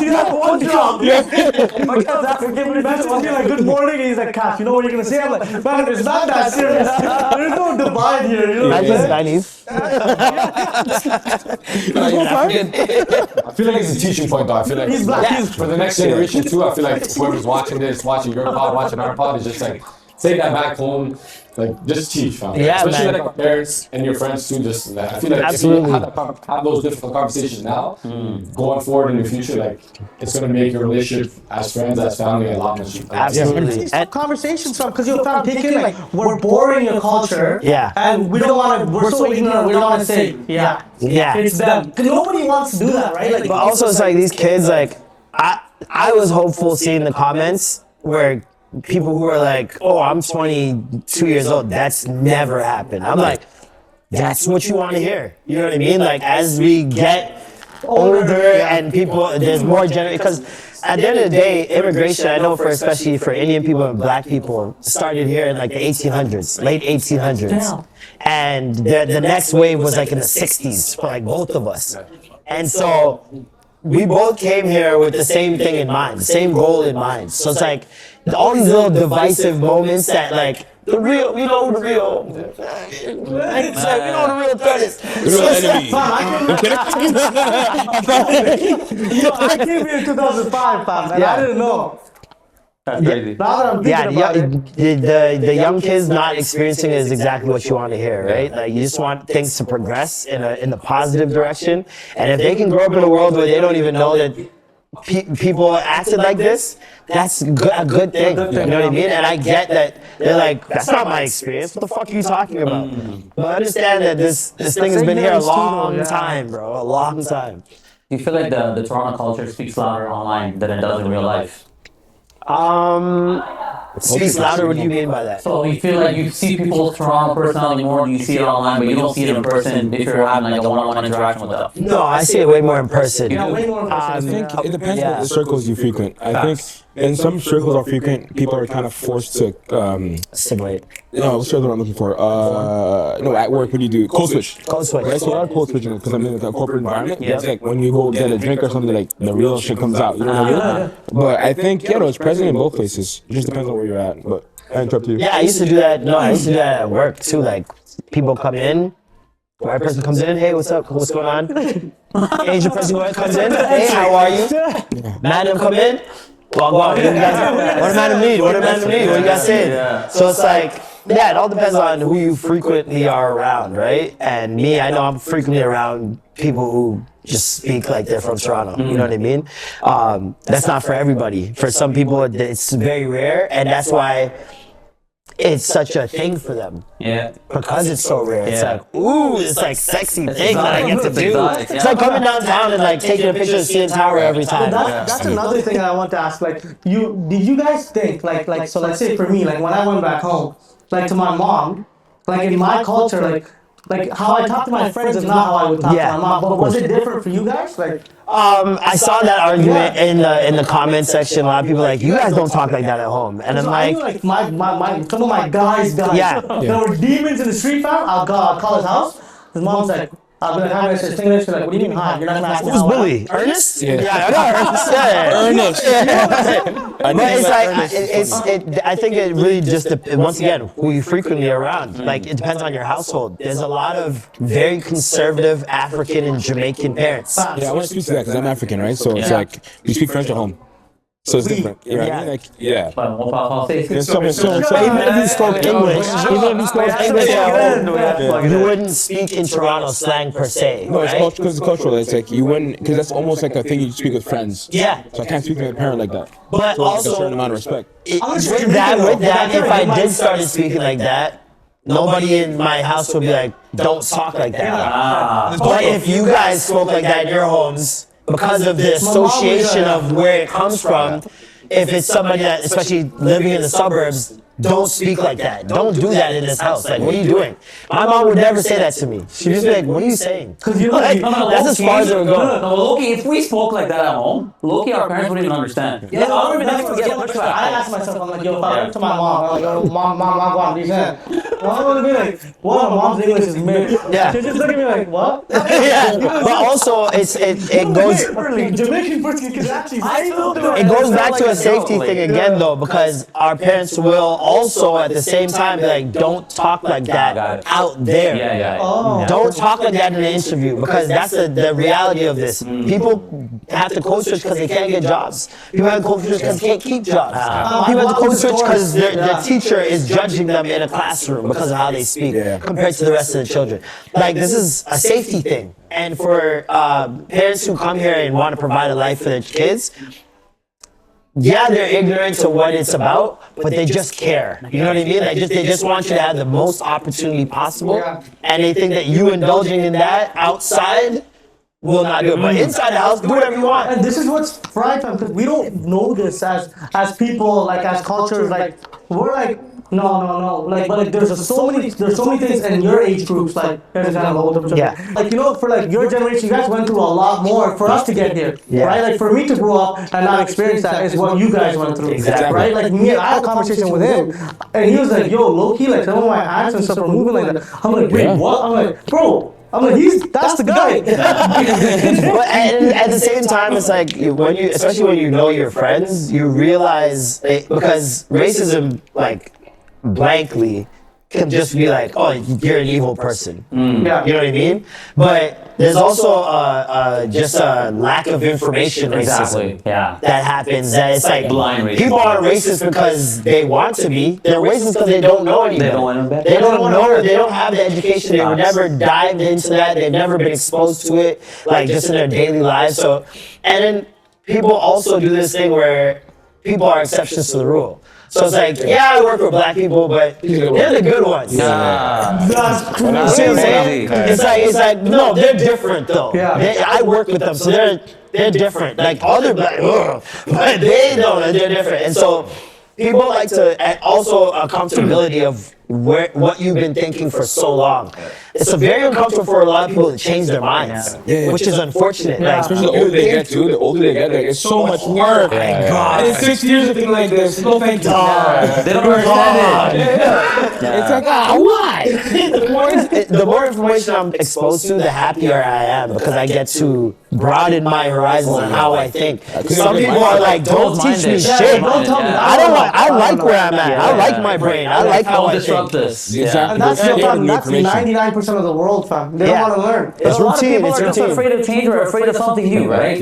You have one job. My cousin's African, but Imagine I'll be like, good morning, and he's like, Cash, you know what you're gonna say? I'm like, man, it's not that serious. There's no divide here, you know what I'm saying? Chinese. I feel like it's a teaching point though. I feel like He's black. for the next generation too, I feel like whoever's watching this, watching your pod, watching our pod, is just like take that back home. Like just teach, fam. Yeah, Especially man. like parents and your friends too. Just like, I feel like Absolutely. if you have those difficult conversations now, going forward in the future, like it's gonna make your relationship as friends, as family, a lot more cheaper. Absolutely. These conversations, because you're thinking like we're boring your culture, Yeah. and we don't want to. We're so ignorant. We don't want to say, Yeah. it's them. 'Cause nobody wants to do that, right? Like, But also, it's like these kids, like, I was hopeful seeing the comments where people who are like, oh, I'm 22 years old. That's never happened. I'm like, that's what you want to hear. You know what I mean? Like, as we get older and people, there's more because at the end of the day, immigration, I know especially for Indian people and black people, started here in like the 1800s, late 1800s. And the next wave was like in the 60s for like both of us. And so we both came here with the same thing in mind, the same goal in mind. So it's like all these little divisive moments that like, the real, we know who the real. It's like, we know who the real threat is. The real enemy. I came here in 2005, fam, and I didn't know. That's crazy. Now that I'm thinking about it, The young kids not experiencing it is exactly what you want to hear, right? Like you just want things to progress in the positive direction, and if they can grow up in a world where they don't even know that people acted like this, that's a good thing. You know what I mean? And I get that they're like, that's not my experience. What the fuck are you talking about? But understand that this thing has been here a long time, bro. A long time. Do you feel like the Toronto culture speaks louder online than it does in real life? Speaks louder. What do you mean by that? So you feel like you see people's Toronto personality more than you see it online, but you don't see it in person if you're having like a one-on-one interaction with them. No, I see it way more in person. yeah, way more I think it depends on the circles you frequent. I think in some circles are frequent, people are kind of forced to Assimilate. no, what's the other one I'm looking for? No, at work, what do you do? Code switch. Code switch. Right, so I code switching because I'm in a corporate environment. Yeah. It's like when you go get a drink or something, like the real shit comes out. You know what I mean? But I think it's present in both places. It just depends on where you're at. But I interrupt you. Yeah, I used to do that. No, I used to do that at work too. Like people come in, the white person comes in. Hey, what's up? What's going on? Asian person comes in. Hey, how are you? Madam come in. Well, what do madam need? What do madam need? What do you guys saying? So it's like, yeah, it all depends on who you frequently are around, right? And me, I know I'm frequently around people who just speak like they're from Toronto. You know what I mean? That's not for everybody. For some people, it's very rare, and that's why it's such a thing for them. Yeah. Because it's so rare. It's like, ooh, it's like sexy thing that I get to do. exotic, It's like coming downtown and like taking a picture of CN Tower every time. That's another thing I want to ask. Like, did you guys think like so? Let's say for me, like when I went back home, like to my mom, like in my culture, like how I talk to my friends is not how I would talk to my mom. But was it different for you guys? Like, I saw that argument in the comment section. A lot of people are like, you guys don't talk like that at home, and I'm I knew, like, my some of my guys, Yeah. there were demons in the street, fam. I'll call his house. His mom's like, I'll be like, hi, Mr. English. She's like, what do you mean hi? You're not gonna ask me who's how I am. Bully? Ernest? Yeah. I know Ernest. Yeah. Ernest. But it's like, I think it really just, once again, who you frequently around. Like, it depends on your household. There's a lot of very conservative African and Jamaican parents. Yeah, I want to speak to that because I'm African, right? So it's like we speak French at home. So it's different. You know what I mean? Like, yeah. There's so much. But even if you spoke English, you wouldn't speak in Toronto slang per se. No, it's because it's cultural. It's like you wouldn't, because that's almost like a thing you speak with friends. Yeah. So I can't speak to my parent like that. But So also, like a certain amount of respect. with that, if I did start speaking like that, nobody in my house would be like, don't talk like that. But if you guys spoke like that in your homes, because of the association of where it comes from, if it's somebody that, especially living in the suburbs, don't speak like that. Don't do that in this house. Like, what are you doing? My mom would never say that to me. She'd just be like, what are you saying? Because you Like, that's as far as it would go. No, Loki, if we spoke like that at home, Loki, our parents wouldn't even understand. Yeah, I would never get much. I asked myself, I'm like, yo, if I went to my mom, I'm like, yo, mom, what do you say? Mom would be like, what? Mom's English is mid. Yeah. She'd just look at me like, what? Yeah. But also, it goes. Jamaican person can actually say something. It goes back to a safety thing again, though, because our parents will also at the same time be like, don't talk like that out there. Don't talk like that in an interview, because that's the reality of this. People have to code switch because they can't get jobs. People have to code switch because they can't keep jobs. People have to code switch because their teacher is judging them in a classroom because of how they speak compared to the rest of the children. Like, this is a safety thing. And for parents who come here and want to provide a life for their kids, yeah, they're ignorant to what it's about, but they just care. You know what I mean? They just want you to have the most opportunity possible, and they think that you indulging in that outside will not do it. But inside the house, do whatever you want. And this is what's frightening, because we don't know this as people, like as cultures, like we're like No. But there's so many things in your age groups. Like, here's an example. Like, for like your generation, you guys went through a lot more for us to get here, right? Like for me to grow up and not experience that is what you guys went through, right? Like me, I had a conversation with him, and he was like, "Yo, low key, like some of my aunts and stuff are moving like that." I'm like, "Wait, what?" I'm like, "Bro." I'm like, that's the guy. But at the same time, it's like especially when you know your friends, you realize because racism, like blankly, can just be like, oh, you're an evil person. You know what I mean? But there's also just a lack of information racism that happens. That it's like blind racism. People are racist because they want to be. They're racist because they don't know anything. They don't know. They don't have the education. They were never dived into that. They've never been exposed to it, like just in their daily lives. So, and then people also do this thing where people are exceptions to the rule. So it's like, I work with black people, but they're the good ones. That's crazy. See what I'm saying? It's like, no, they're different though. I work with them, so they're different. Like other black, but they know that they're different. And so people like to also accountability of what you've been thinking for so long. It's a very uncomfortable for a lot of people to change their minds, which is unfortunate. Like, especially the older they get, like, it's so much work. God. And it's 6 years of thinking like this. No, thank God. They don't understand it. It's like, why? The more information I'm exposed to, the happier I am because I get to broaden my horizons on how I think. Some people are like, don't teach me shit. Don't tell me. I like where I'm at. I like my brain. I like how I think. This. And that's 99% of the world, fam. They don't want to learn. It's routine. It's just afraid of change or afraid of something new, right?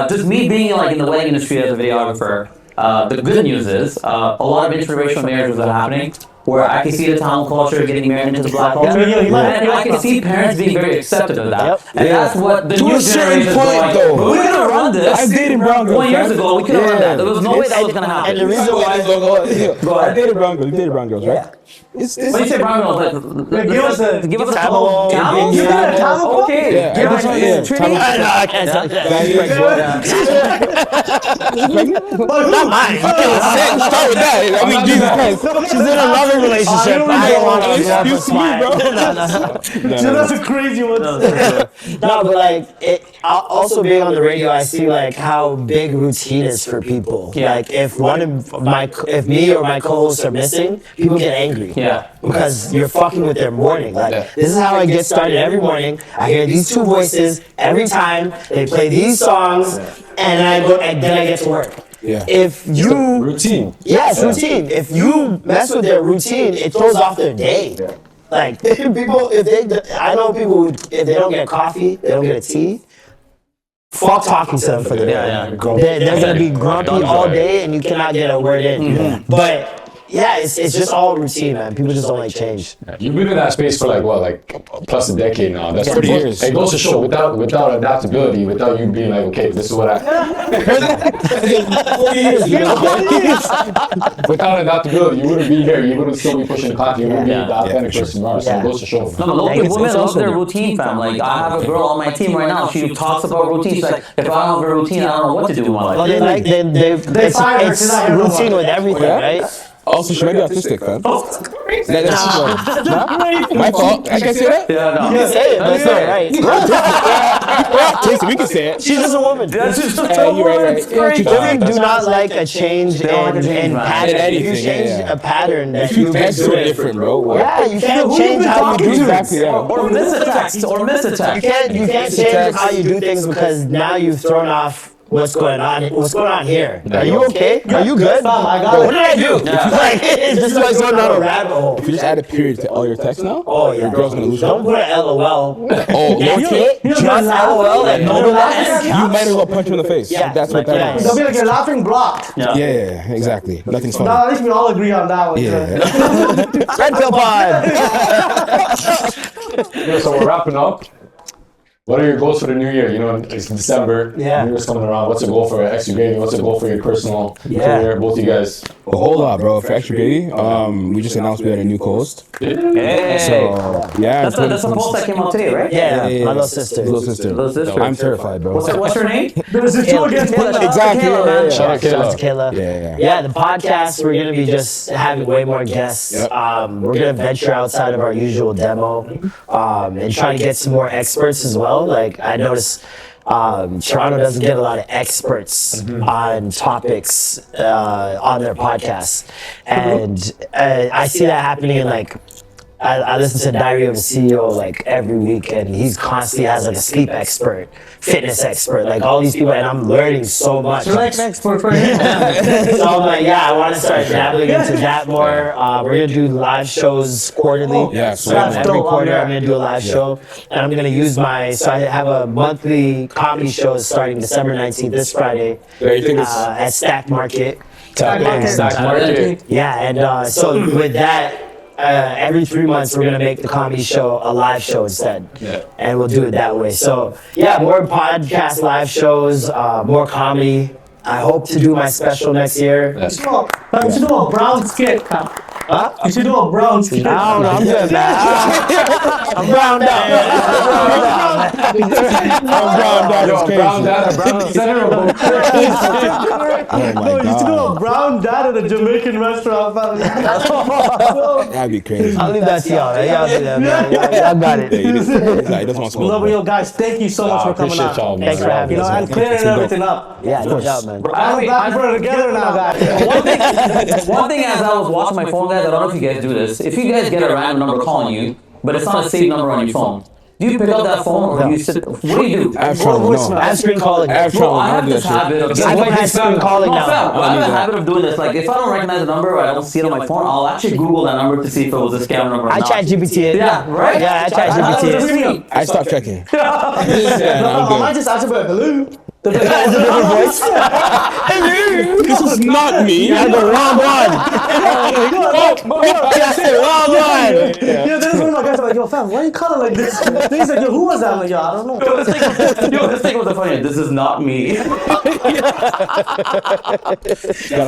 Just me being like in the wedding industry as a videographer, the good news is a lot of interracial marriages are happening where I can see the Tamil culture getting married into the black culture, and I can see parents being very accepting of that. And that's what the new generation is like. We're gonna run this. I dated brown girls. 20 years ago, we could have run that. There was no way that was gonna happen. And the reason why I dated brown girls. You dated brown girls, right? When you say brown girls, like, give us a Tamil. Tamil? Okay. Yeah. Not mine. Start with that. I mean, Jesus Christ. She's in a loving relationship. I don't want to Excuse me, bro. That's a crazy one. No, but like, also being on the radio, I see like how big routine is for people. Like, if me or my co-hosts are missing, people get angry. Because you're fucking with their morning. Like, this is how I get started every morning. I hear these two voices every time. They play these songs, and I go, and then I get to work. If you routine. Yes, routine. If you mess with their routine, it throws off their day. Like people, I know people who, if they don't get coffee, they don't get a tea. Fuck talking to them for the day. They're gonna be grumpy all day, and you cannot get a word in. But it's just all routine, man. People just don't like change. You've been in that space for like plus a decade now. That's 30 years. It goes to show without adaptability, without you being like, okay, this is what I. 40 years. Without adaptability, you wouldn't be here. You wouldn't still be pushing the content. You wouldn't be the authentic person you are. So it goes to show. No, local women love their routine, fam. Like, I have a girl on my team right now. She talks about routine. She's like, if I don't have a routine, I don't know what to do in my life. Well, it's routine with everything, right? Also, she might be autistic, fam. My fault. I can say that? You can say it, but it's not right. Jason, we can say it. She's just a woman. You're right. Women do not like a change in pattern. If you change a pattern that you've been doing different, bro. Yeah, you can't change how you do things. Or miss a text. You can't change how you do things because now you've thrown off what's going on here. Are you okay? Are you good? What did I do? Like, this is like going down a rabbit hole. If you just add a period to all your texts now, your girl's gonna lose. Don't put an LOL. Just LOL and no less. You might as well punch him in the face. Yeah, that's what that is. They'll be like, you're laughing blocked. Yeah, exactly. Nothing's funny. No, at least we all agree on that one. Red Pill Pod. So we're wrapping up. What are your goals for the new year? You know, it's December. Yeah. New Year's coming around. What's your goal for Extra Gravy? What's your goal for your personal career? Both of you guys. A whole lot, bro. For Extra Gravy, we just announced we had a new co-host. Hey. So, yeah. That's a post that came out today, right? Yeah, my little sister. Little sister. I'm terrified, bro. What's her name? There's a two against one. Exactly. Shout out Shout out Kayla. to Kayla. Yeah. The podcast, we're gonna be just having way more guests. Yep. We're gonna venture outside of our usual demo, and try to get some more experts as well. Like I noticed, Toronto doesn't get a lot of experts on topics on their podcasts, and I see that happening in like. I listen to Diary of a CEO like every week, and he's constantly has like a sleep expert, fitness expert, like all these people, and I'm learning so much. Select expert for him. So I'm like, I want to start dabbling into that more. We're gonna do live shows quarterly. Yeah, So every dope. quarter I'm gonna do a live show, and I'm gonna use so I have a monthly comedy show starting December 19th, this Friday, Yeah, you think it's at Stack Market. Stack Market. Yeah, and so with that. Every 3 months we're gonna make the comedy show a live show instead, and we'll do it that way. So more podcast live shows, more comedy. I hope to do my special next year. You should do a brown skit. You should do a brown skit. I don't know, I'm good, man. I'm browned out. Brown dad, brown center. No, you should do a brown dad at a Jamaican restaurant. that'd be crazy. I'll leave that to y'all, man. Y'all do that, man. Y'all got it. He doesn't want smoke. Love you guys. Thank you so much for coming Appreciate y'all, out. man. Thanks for having You know, us. and clearing everything up. Yeah, no doubt, man. I'm glad we're together now, guys. One thing as I was watching my phone, guys, I don't know if you guys do this. If you guys get a random number calling you, but it's not a saved number on your phone, do you pick up that phone or do you sit? What do you do? I have screen calling. Bro, I have this habit of I don't have screen calling now. I have a habit of doing this. Like, if I don't recognize the number or I don't see it on my phone, I'll actually Google that number to see if it was a scam number or I not. chat GPT it. Yeah, right? Yeah, I chat GPT it. I stopped checking. I might just ask about hello. That's a different voice. This is not me. You had the wrong one. That's it, wrong one. Yeah, there's one of my guys I'm like, yo, fam, why are you calling like this? He's like, yo, who was that? I'm like, yo, I don't know. This thing was the funny. This is not me. Gotta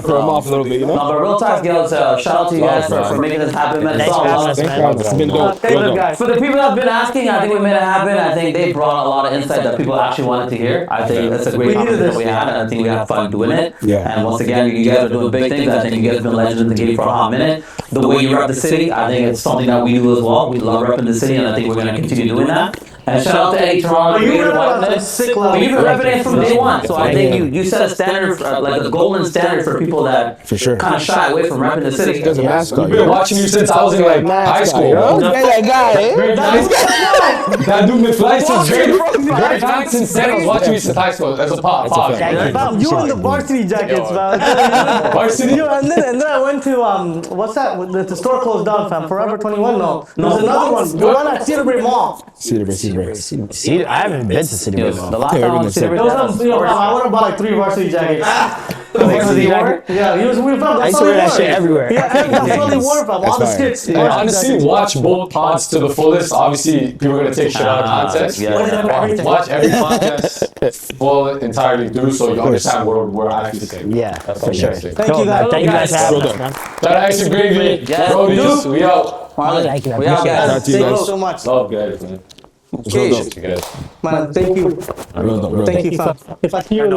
throw him off a little bit, you know? No, but real talk, girls, shout out to you guys for making this happen, man. It's Thanks all for having love. us, Thanks man. for having us. It's been dope. Hey, Real look, dope. guys. For the people that have been asking, I think we made it happen. I think they brought a lot of insight that people actually wanted to hear. I think that's a great conversation that we had, and I think we had fun doing it. Yeah. And once again, you guys are doing big things. I think you guys have been legends in the game for a hot minute. The way you rep the city, I think it's something that we do as well. We love repping the city, and I think we're going to continue doing that. And shout out to Eddie Toronto. You Creator rep it on Watson. a sick level. But you've been repping it from day one. So I think you set a standard, like a golden standard for people that For sure. kind of shy away from repping the city. There's a mascot. I've been watching you since I was in like high school. Yo, Bro. that guy, eh? Very nice. That dude been flying since very nice since then. I was watching you since high school. That's a pop. Fam, you on the varsity jackets, man. Varsity? Yo, and then I went to what's that? The store closed down, fam. Forever 21. No, there's another one. The one at Cedar Bay Mall. Cedar Bay. See, I haven't been to City The Bay Mall. last time I was There was some, I went and bought like 3 varsity jackets. Varsity jacket? Yeah, he was. We found. I used to wear that shit everywhere. Yeah, that's all they wore, fam. All the fire. skits. I honestly watch both pods to the fullest. Obviously, people are gonna take shit out of context. Yeah. Watch every podcast full entirely through, so you understand what we're actually saying. Yeah, That's for sure. fantastic. Thank you guys. Thank you guys for having us, Well man. Shout out Extra Gravy, Yes. Brodies, we out. Marlon, Thank you. we out, guys. Shout out to you Thank you guys. so much, Love guys, man. Real dope. You guys. man. Thank you. Real dope. Thank you, fam. If I see you.